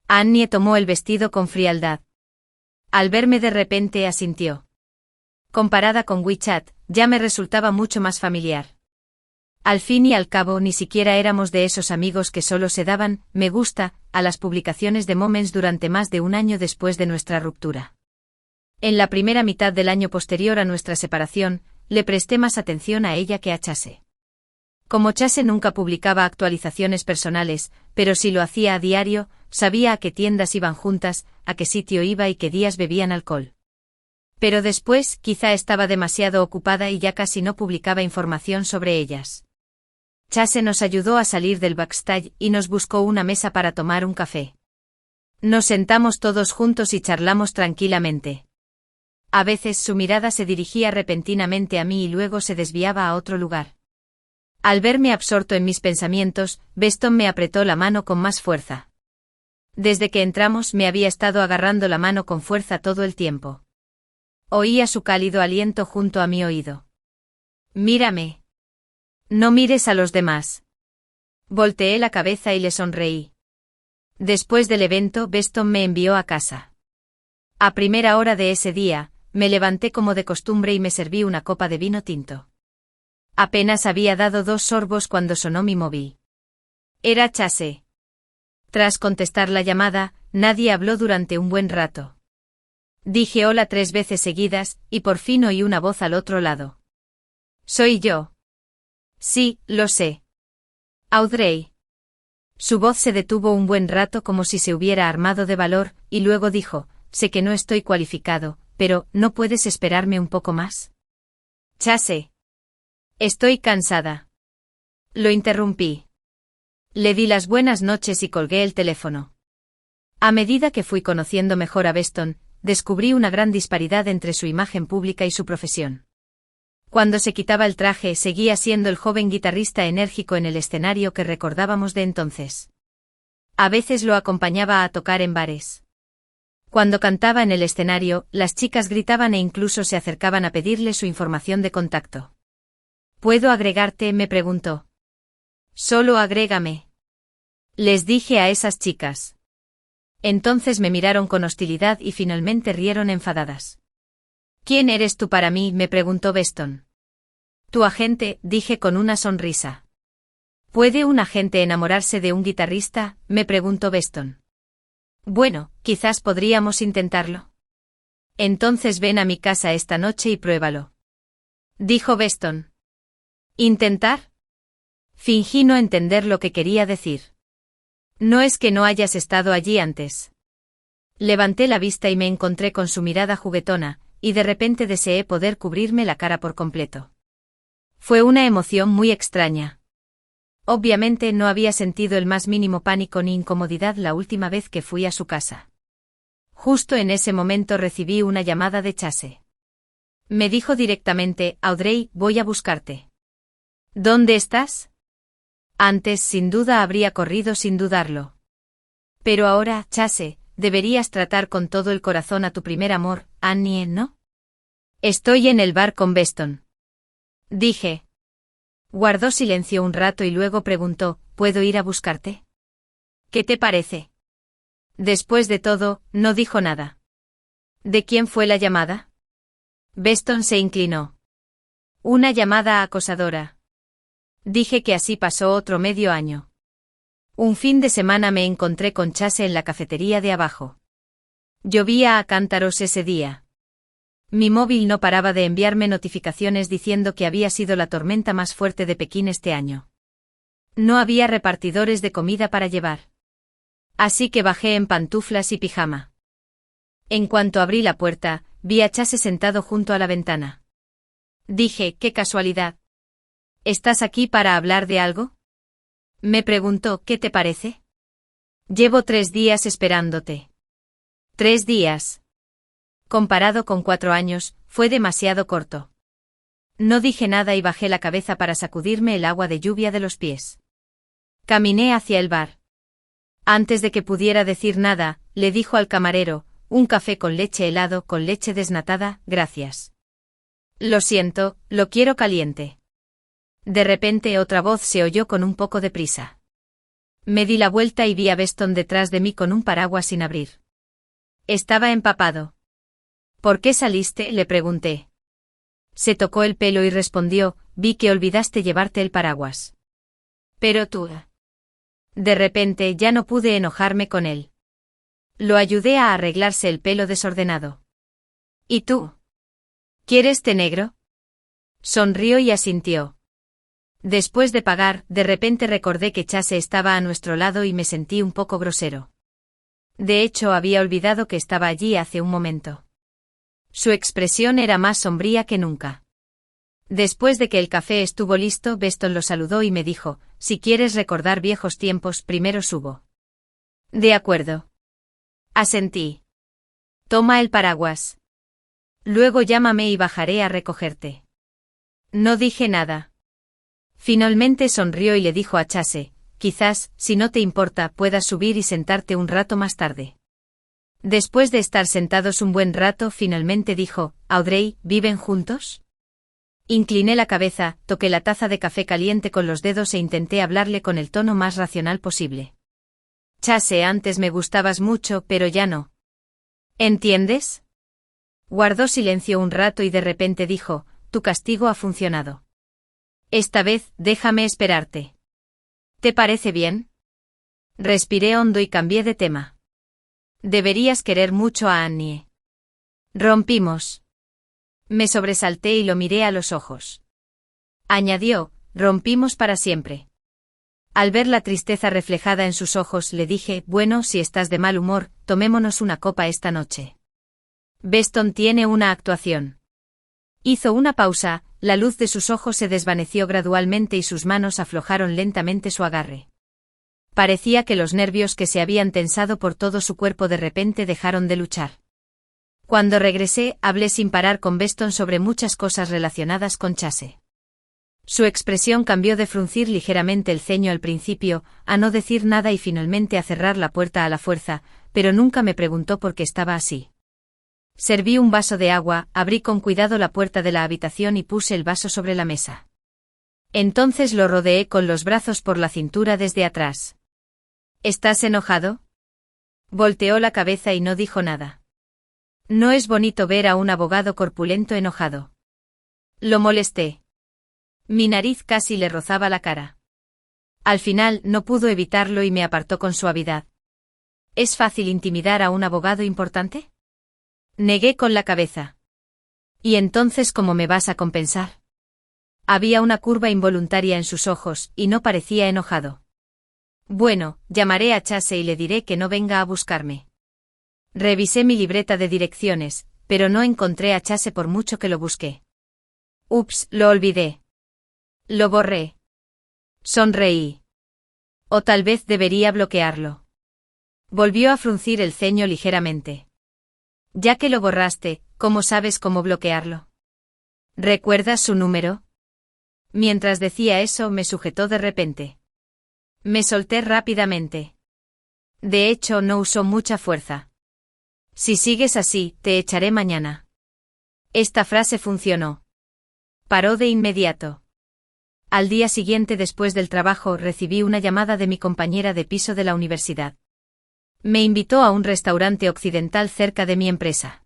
Annie tomó el vestido con frialdad. Al verme de repente asintió. Comparada con WeChat, ya me resultaba mucho más familiar. Al fin y al cabo ni siquiera éramos de esos amigos que solo se daban me gusta a las publicaciones de Moments durante más de un año después de nuestra ruptura. En la primera mitad del año posterior a nuestra separación, le presté más atención a ella que a Chase. Como Chase nunca publicaba actualizaciones personales, pero si lo hacía a diario, sabía a qué tiendas iban juntas, a qué sitio iba y qué días bebían alcohol. Pero después, quizá estaba demasiado ocupada y ya casi no publicaba información sobre ellas. Chase nos ayudó a salir del backstage y nos buscó una mesa para tomar un café. Nos sentamos todos juntos y charlamos tranquilamente. A veces su mirada se dirigía repentinamente a mí y luego se desviaba a otro lugar. Al verme absorto en mis pensamientos, Beston me apretó la mano con más fuerza. Desde que entramos me había estado agarrando la mano con fuerza todo el tiempo. Oía su cálido aliento junto a mi oído. Mírame. No mires a los demás. Volteé la cabeza y le sonreí. Después del evento, Beston me envió a casa. A primera hora de ese día, me levanté como de costumbre y me serví una copa de vino tinto. Apenas había dado 2 sorbos cuando sonó mi móvil. Era Chase. Tras contestar la llamada, nadie habló durante un buen rato. Dije hola 3 veces seguidas, y por fin oí una voz al otro lado. Soy yo. Sí, lo sé. Audrey. Su voz se detuvo un buen rato como si se hubiera armado de valor, y luego dijo: sé que no estoy cualificado, pero ¿no puedes esperarme un poco más? Chase. Estoy cansada. Lo interrumpí. Le di las buenas noches y colgué el teléfono. A medida que fui conociendo mejor a Beston, descubrí una gran disparidad entre su imagen pública y su profesión. Cuando se quitaba el traje, seguía siendo el joven guitarrista enérgico en el escenario que recordábamos de entonces. A veces lo acompañaba a tocar en bares. Cuando cantaba en el escenario, las chicas gritaban e incluso se acercaban a pedirle su información de contacto. ¿Puedo agregarte?, me preguntó. Solo agrégame. Les dije a esas chicas. Entonces me miraron con hostilidad y finalmente rieron enfadadas. ¿Quién eres tú para mí?, me preguntó Beston. Tu agente, dije con una sonrisa. ¿Puede un agente enamorarse de un guitarrista?, me preguntó Beston. Bueno, quizás podríamos intentarlo. Entonces ven a mi casa esta noche y pruébalo. Dijo Beston. ¿Intentar? Fingí no entender lo que quería decir. No es que no hayas estado allí antes. Levanté la vista y me encontré con su mirada juguetona, y de repente deseé poder cubrirme la cara por completo. Fue una emoción muy extraña. Obviamente no había sentido el más mínimo pánico ni incomodidad la última vez que fui a su casa. Justo en ese momento recibí una llamada de Chase. Me dijo directamente: Audrey, voy a buscarte. ¿Dónde estás? Antes sin duda habría corrido sin dudarlo. Pero ahora, Chase, deberías tratar con todo el corazón a tu primer amor, Annie, ¿no? Estoy en el bar con Beston. Dije. Guardó silencio un rato y luego preguntó: ¿Puedo ir a buscarte? ¿Qué te parece? Después de todo, no dijo nada. ¿De quién fue la llamada? Beston se inclinó. Una llamada acosadora. Dije que así pasó otro medio año. Un fin de semana me encontré con Chase en la cafetería de abajo. Llovía a cántaros ese día. Mi móvil no paraba de enviarme notificaciones diciendo que había sido la tormenta más fuerte de Pekín este año. No había repartidores de comida para llevar. Así que bajé en pantuflas y pijama. En cuanto abrí la puerta, vi a Chase sentado junto a la ventana. Dije: qué casualidad. ¿Estás aquí para hablar de algo? Me preguntó: ¿qué te parece? Llevo 3 días esperándote. 3 días. Comparado con 4 años, fue demasiado corto. No dije nada y bajé la cabeza para sacudirme el agua de lluvia de los pies. Caminé hacia el bar. Antes de que pudiera decir nada, le dijo al camarero: un café con leche helado con leche desnatada, gracias. Lo siento, lo quiero caliente. De repente otra voz se oyó con un poco de prisa. Me di la vuelta y vi a Beston detrás de mí con un paraguas sin abrir. Estaba empapado. ¿Por qué saliste?, le pregunté. Se tocó el pelo y respondió: vi que olvidaste llevarte el paraguas. Pero tú... De repente ya no pude enojarme con él. Lo ayudé a arreglarse el pelo desordenado. ¿Y tú? ¿Quieres té negro? Sonrió y asintió. Después de pagar, de repente recordé que Chase estaba a nuestro lado y me sentí un poco grosero. De hecho, había olvidado que estaba allí hace un momento. Su expresión era más sombría que nunca. Después de que el café estuvo listo, Beston lo saludó y me dijo: si quieres recordar viejos tiempos, primero subo. De acuerdo. Asentí. Toma el paraguas. Luego llámame y bajaré a recogerte. No dije nada. Finalmente sonrió y le dijo a Chase: quizás, si no te importa, puedas subir y sentarte un rato más tarde. Después de estar sentados un buen rato, finalmente dijo: Audrey, ¿viven juntos? Incliné la cabeza, toqué la taza de café caliente con los dedos e intenté hablarle con el tono más racional posible. Chase, antes me gustabas mucho, pero ya no. ¿Entiendes? Guardó silencio un rato y de repente dijo: tu castigo ha funcionado. Esta vez, déjame esperarte. ¿Te parece bien? Respiré hondo y cambié de tema. Deberías querer mucho a Annie. Rompimos. Me sobresalté y lo miré a los ojos. Añadió: rompimos para siempre. Al ver la tristeza reflejada en sus ojos, le dije: bueno, si estás de mal humor, tomémonos una copa esta noche. Beston tiene una actuación. Hizo una pausa, la luz de sus ojos se desvaneció gradualmente y sus manos aflojaron lentamente su agarre. Parecía que los nervios que se habían tensado por todo su cuerpo de repente dejaron de luchar. Cuando regresé, hablé sin parar con Beston sobre muchas cosas relacionadas con Chase. Su expresión cambió de fruncir ligeramente el ceño al principio, a no decir nada y finalmente a cerrar la puerta a la fuerza, pero nunca me preguntó por qué estaba así. Serví un vaso de agua, abrí con cuidado la puerta de la habitación y puse el vaso sobre la mesa. Entonces lo rodeé con los brazos por la cintura desde atrás. ¿Estás enojado? Volteó la cabeza y no dijo nada. No es bonito ver a un abogado corpulento enojado. Lo molesté. Mi nariz casi le rozaba la cara. Al final no pudo evitarlo y me apartó con suavidad. ¿Es fácil intimidar a un abogado importante? Negué con la cabeza. ¿Y entonces cómo me vas a compensar? Había una curva involuntaria en sus ojos, y no parecía enojado. Bueno, llamaré a Chase y le diré que no venga a buscarme. Revisé mi libreta de direcciones, pero no encontré a Chase por mucho que lo busqué. Ups, lo olvidé. Lo borré. Sonreí. O tal vez debería bloquearlo. Volvió a fruncir el ceño ligeramente. Ya que lo borraste, ¿cómo sabes cómo bloquearlo? ¿Recuerdas su número? Mientras decía eso me sujetó de repente. Me solté rápidamente. De hecho no usó mucha fuerza. Si sigues así, te echaré mañana. Esta frase funcionó. Paró de inmediato. Al día siguiente después del trabajo recibí una llamada de mi compañera de piso de la universidad. Me invitó a un restaurante occidental cerca de mi empresa.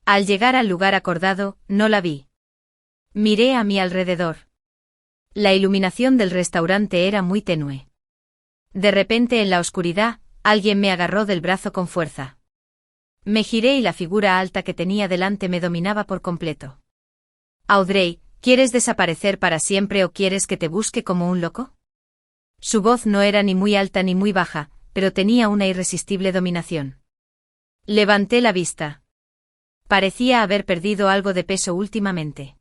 Al llegar al lugar acordado, no la vi. Miré a mi alrededor. La iluminación del restaurante era muy tenue. De repente en la oscuridad, alguien me agarró del brazo con fuerza. Me giré y la figura alta que tenía delante me dominaba por completo. Audrey, ¿quieres desaparecer para siempre o quieres que te busque como un loco? Su voz no era ni muy alta ni muy baja, pero tenía una irresistible dominación. Levanté la vista. Parecía haber perdido algo de peso últimamente.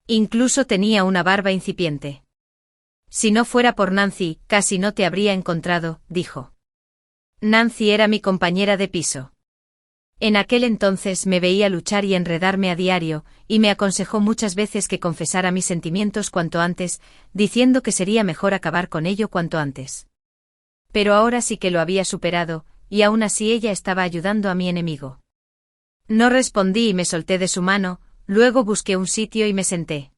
Incluso tenía una barba incipiente. Si no fuera por Nancy, casi no te habría encontrado, dijo. Nancy era mi compañera de piso. En aquel entonces me veía luchar y enredarme a diario, y me aconsejó muchas veces que confesara mis sentimientos cuanto antes, diciendo que sería mejor acabar con ello cuanto antes. Pero ahora sí que lo había superado, y aún así ella estaba ayudando a mi enemigo. No respondí y me solté de su mano, luego busqué un sitio y me senté.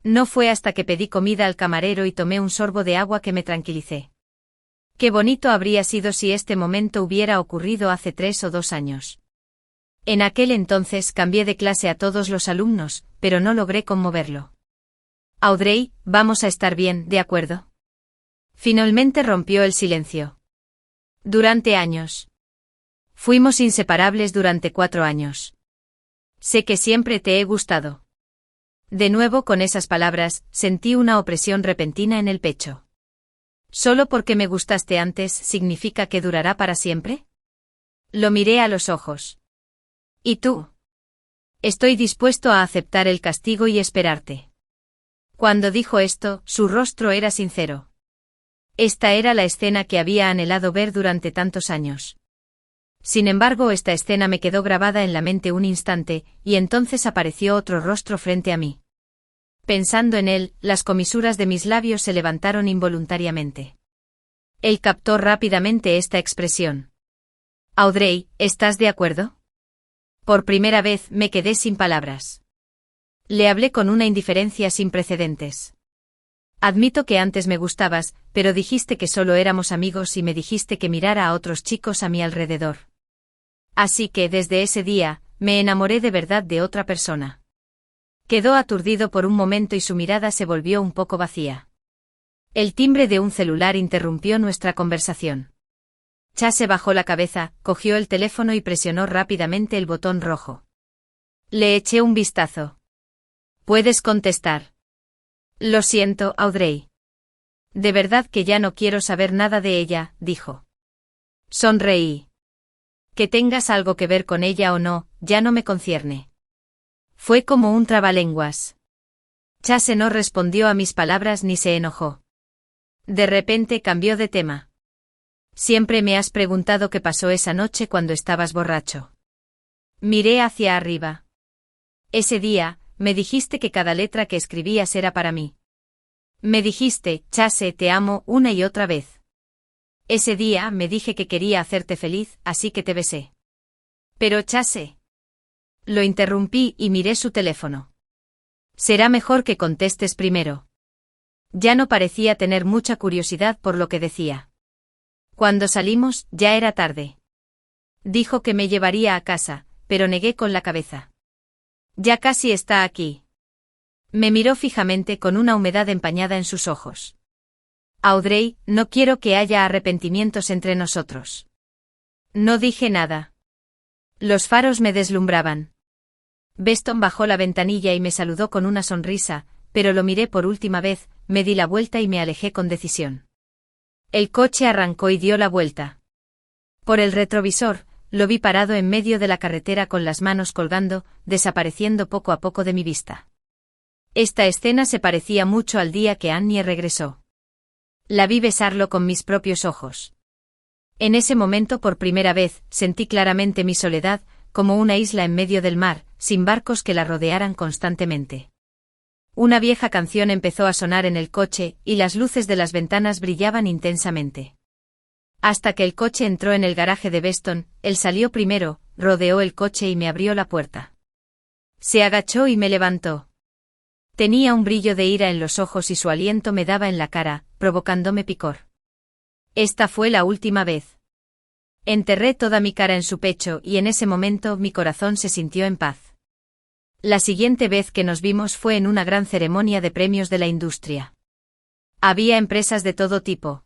No fue hasta que pedí comida al camarero y tomé un sorbo de agua que me tranquilicé. Qué bonito habría sido si este momento hubiera ocurrido hace 3 o 2 años. En aquel entonces cambié de clase a todos los alumnos, pero no logré conmoverlo. Audrey, vamos a estar bien, ¿de acuerdo? Finalmente rompió el silencio. Durante años. Fuimos inseparables durante 4 años. Sé que siempre te he gustado. De nuevo con esas palabras, sentí una opresión repentina en el pecho. ¿Solo porque me gustaste antes significa que durará para siempre? Lo miré a los ojos. ¿Y tú? Estoy dispuesto a aceptar el castigo y esperarte. Cuando dijo esto, su rostro era sincero. Esta era la escena que había anhelado ver durante tantos años. Sin embargo, esta escena me quedó grabada en la mente un instante, y entonces apareció otro rostro frente a mí. Pensando en él, las comisuras de mis labios se levantaron involuntariamente. Él captó rápidamente esta expresión. Audrey, ¿estás de acuerdo? Por primera vez me quedé sin palabras. Le hablé con una indiferencia sin precedentes. Admito que antes me gustabas, pero dijiste que solo éramos amigos y me dijiste que mirara a otros chicos a mi alrededor. Así que desde ese día, me enamoré de verdad de otra persona. Quedó aturdido por un momento y su mirada se volvió un poco vacía. El timbre de un celular interrumpió nuestra conversación. Chase bajó la cabeza, cogió el teléfono y presionó rápidamente el botón rojo. Le eché un vistazo. ¿Puedes contestar? Lo siento, Audrey. De verdad que ya no quiero saber nada de ella, dijo. Sonreí. Que tengas algo que ver con ella o no, ya no me concierne. Fue como un trabalenguas. Chase no respondió a mis palabras ni se enojó. De repente cambió de tema. Siempre me has preguntado qué pasó esa noche cuando estabas borracho. Miré hacia arriba. Ese día, me dijiste que cada letra que escribías era para mí. Me dijiste, Chase, te amo, una y otra vez. Ese día me dije que quería hacerte feliz, así que te besé. Pero Chase. Lo interrumpí y miré su teléfono. Será mejor que contestes primero. Ya no parecía tener mucha curiosidad por lo que decía. Cuando salimos, ya era tarde. Dijo que me llevaría a casa, pero negué con la cabeza. Ya casi está aquí. Me miró fijamente con una humedad empañada en sus ojos. Audrey, no quiero que haya arrepentimientos entre nosotros. No dije nada. Los faros me deslumbraban. Beston bajó la ventanilla y me saludó con una sonrisa, pero lo miré por última vez, me di la vuelta y me alejé con decisión. El coche arrancó y dio la vuelta. Por el retrovisor, lo vi parado en medio de la carretera con las manos colgando, desapareciendo poco a poco de mi vista. Esta escena se parecía mucho al día que Annie regresó. La vi besarlo con mis propios ojos. En ese momento por primera vez, sentí claramente mi soledad, como una isla en medio del mar, sin barcos que la rodearan constantemente. Una vieja canción empezó a sonar en el coche, y las luces de las ventanas brillaban intensamente. Hasta que el coche entró en el garaje de Beston, él salió primero, rodeó el coche y me abrió la puerta. Se agachó y me levantó. Tenía un brillo de ira en los ojos y su aliento me daba en la cara, provocándome picor. Esta fue la última vez. Enterré toda mi cara en su pecho y en ese momento mi corazón se sintió en paz. La siguiente vez que nos vimos fue en una gran ceremonia de premios de la industria. Había empresas de todo tipo.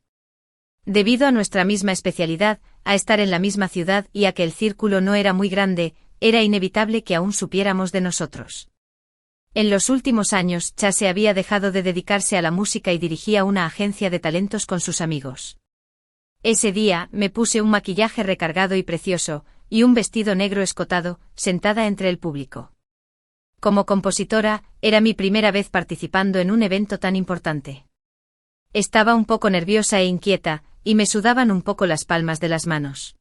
Debido a nuestra misma especialidad, a estar en la misma ciudad y a que el círculo no era muy grande, era inevitable que aún supiéramos de nosotros. En los últimos años, Chase había dejado de dedicarse a la música y dirigía una agencia de talentos con sus amigos. Ese día, me puse un maquillaje recargado y precioso, y un vestido negro escotado, sentada entre el público. Como compositora, era mi primera vez participando en un evento tan importante. Estaba un poco nerviosa e inquieta, y me sudaban un poco las palmas de las manos.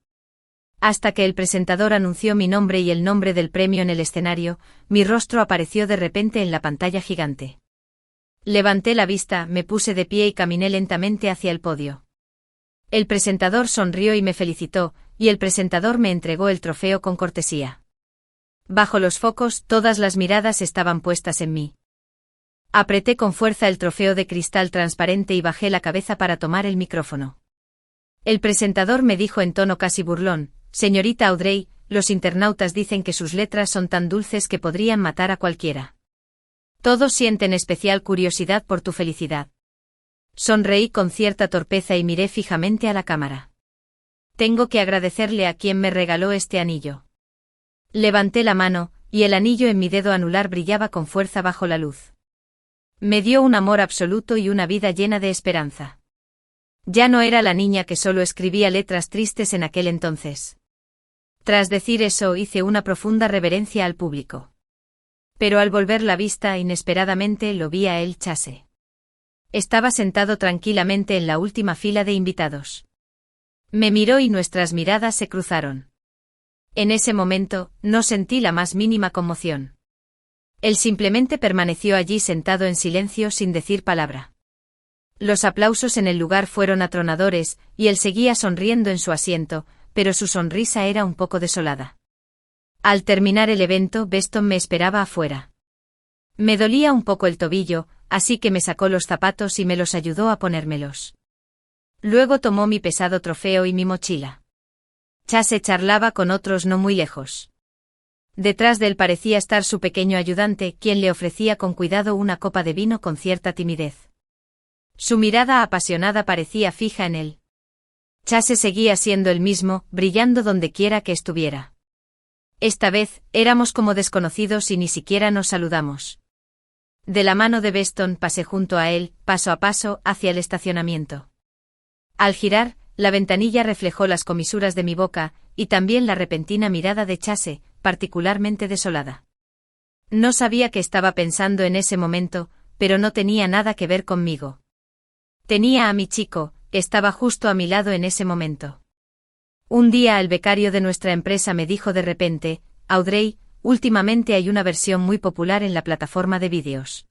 Hasta que el presentador anunció mi nombre y el nombre del premio en el escenario, mi rostro apareció de repente en la pantalla gigante. Levanté la vista, me puse de pie y caminé lentamente hacia el podio. El presentador sonrió y me felicitó, y el presentador me entregó el trofeo con cortesía. Bajo los focos, todas las miradas estaban puestas en mí. Apreté con fuerza el trofeo de cristal transparente y bajé la cabeza para tomar el micrófono. El presentador me dijo en tono casi burlón, «Señorita Audrey, los internautas dicen que sus letras son tan dulces que podrían matar a cualquiera. Todos sienten especial curiosidad por tu felicidad». Sonreí con cierta torpeza y miré fijamente a la cámara. Tengo que agradecerle a quien me regaló este anillo. Levanté la mano, y el anillo en mi dedo anular brillaba con fuerza bajo la luz. Me dio un amor absoluto y una vida llena de esperanza. Ya no era la niña que solo escribía letras tristes en aquel entonces. Tras decir eso hice una profunda reverencia al público. Pero al volver la vista inesperadamente lo vi a él, Chase. Estaba sentado tranquilamente en la última fila de invitados. Me miró y nuestras miradas se cruzaron. En ese momento, no sentí la más mínima conmoción. Él simplemente permaneció allí sentado en silencio sin decir palabra. Los aplausos en el lugar fueron atronadores, y él seguía sonriendo en su asiento, pero su sonrisa era un poco desolada. Al terminar el evento, Beston me esperaba afuera. Me dolía un poco el tobillo, así que me sacó los zapatos y me los ayudó a ponérmelos. Luego tomó mi pesado trofeo y mi mochila. Chase charlaba con otros no muy lejos. Detrás de él parecía estar su pequeño ayudante, quien le ofrecía con cuidado una copa de vino con cierta timidez. Su mirada apasionada parecía fija en él. Chase seguía siendo el mismo, brillando donde quiera que estuviera. Esta vez, éramos como desconocidos y ni siquiera nos saludamos. De la mano de Beston pasé junto a él, paso a paso, hacia el estacionamiento. Al girar, la ventanilla reflejó las comisuras de mi boca, y también la repentina mirada de Chase, particularmente desolada. No sabía qué estaba pensando en ese momento, pero no tenía nada que ver conmigo. Tenía a mi chico, que estaba justo a mi lado en ese momento. Un día el becario de nuestra empresa me dijo de repente, «Audrey, últimamente hay una versión muy popular en la plataforma de vídeos.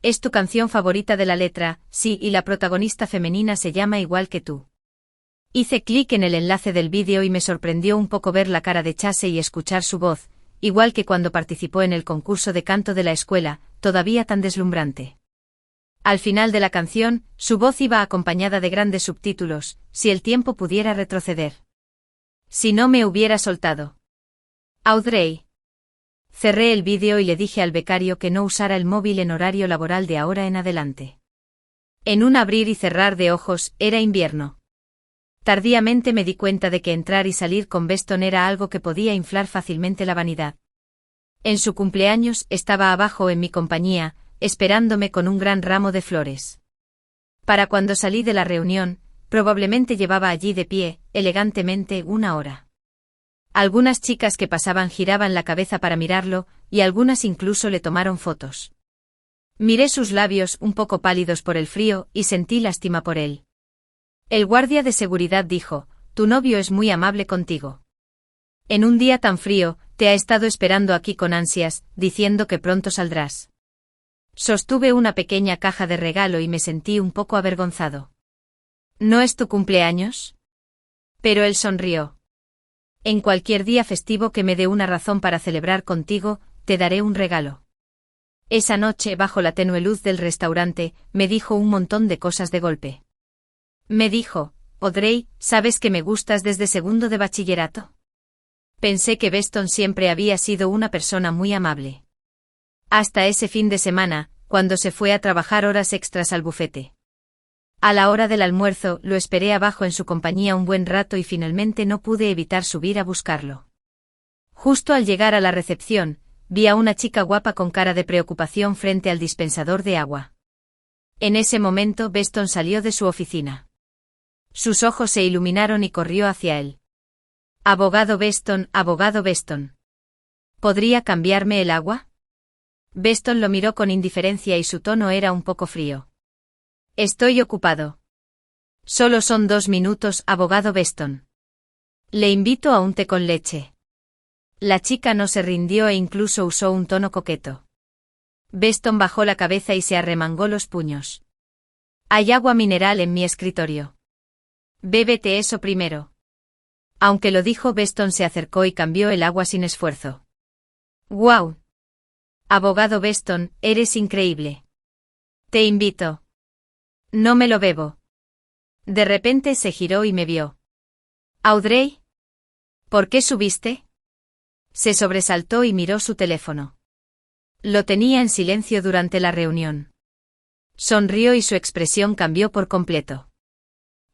Es tu canción favorita de la letra, sí, y la protagonista femenina se llama igual que tú. Hice clic en el enlace del vídeo y me sorprendió un poco ver la cara de Chase y escuchar su voz, igual que cuando participó en el concurso de canto de la escuela, todavía tan deslumbrante. Al final de la canción, su voz iba acompañada de grandes subtítulos, si el tiempo pudiera retroceder. Si no me hubiera soltado. Audrey. Cerré el vídeo y le dije al becario que no usara el móvil en horario laboral de ahora en adelante. En un abrir y cerrar de ojos, era invierno. Tardíamente me di cuenta de que entrar y salir con Beston era algo que podía inflar fácilmente la vanidad. En su cumpleaños estaba abajo en mi compañía, esperándome con un gran ramo de flores. Para cuando salí de la reunión, probablemente llevaba allí de pie, elegantemente, 1 hora. Algunas chicas que pasaban giraban la cabeza para mirarlo, y algunas incluso le tomaron fotos. Miré sus labios un poco pálidos por el frío y sentí lástima por él. El guardia de seguridad dijo: «Tu novio es muy amable contigo. En un día tan frío, te ha estado esperando aquí con ansias, diciendo que pronto saldrás». Sostuve una pequeña caja de regalo y me sentí un poco avergonzado. «¿No es tu cumpleaños?» Pero él sonrió. «En cualquier día festivo que me dé una razón para celebrar contigo, te daré un regalo». Esa noche, bajo la tenue luz del restaurante, me dijo un montón de cosas de golpe. Me dijo: «Audrey, ¿sabes que me gustas desde segundo de bachillerato?» Pensé que Beston siempre había sido una persona muy amable. Hasta ese fin de semana, cuando se fue a trabajar horas extras al bufete. A la hora del almuerzo, lo esperé abajo en su compañía un buen rato y finalmente no pude evitar subir a buscarlo. Justo al llegar a la recepción, vi a una chica guapa con cara de preocupación frente al dispensador de agua. En ese momento Beston salió de su oficina. Sus ojos se iluminaron y corrió hacia él. «Abogado Beston, abogado Beston. ¿Podría cambiarme el agua?» Beston lo miró con indiferencia y su tono era un poco frío. «Estoy ocupado». «Solo son 2 minutos, abogado Beston. Le invito a un té con leche». La chica no se rindió e incluso usó un tono coqueto. Beston bajó la cabeza y se arremangó los puños. «Hay agua mineral en mi escritorio. Bébete eso primero». Aunque lo dijo, Beston se acercó y cambió el agua sin esfuerzo. «¡Guau! Abogado Beston, eres increíble. Te invito». «No me lo bebo». De repente se giró y me vio. «Audrey, ¿por qué subiste?» Se sobresaltó y miró su teléfono. Lo tenía en silencio durante la reunión. Sonrió y su expresión cambió por completo.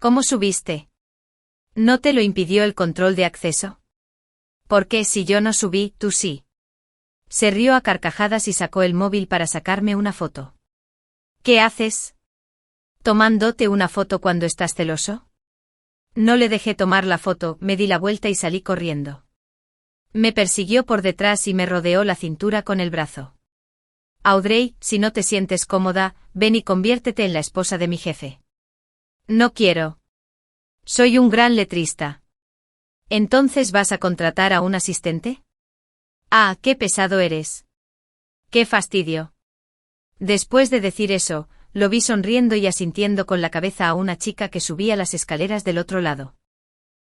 «¿Cómo subiste? ¿No te lo impidió el control de acceso?» «¿Por qué si yo no subí, tú sí?» Se rió a carcajadas y sacó el móvil para sacarme una foto. «¿Qué haces? ¿Tomándote una foto cuando estás celoso?» No le dejé tomar la foto, me di la vuelta y salí corriendo. Me persiguió por detrás y me rodeó la cintura con el brazo. «Audrey, si no te sientes cómoda, ven y conviértete en la esposa de mi jefe». «No quiero. Soy un gran letrista». «¿Entonces vas a contratar a un asistente?» «Ah, qué pesado eres. Qué fastidio». Después de decir eso, lo vi sonriendo y asintiendo con la cabeza a una chica que subía las escaleras del otro lado.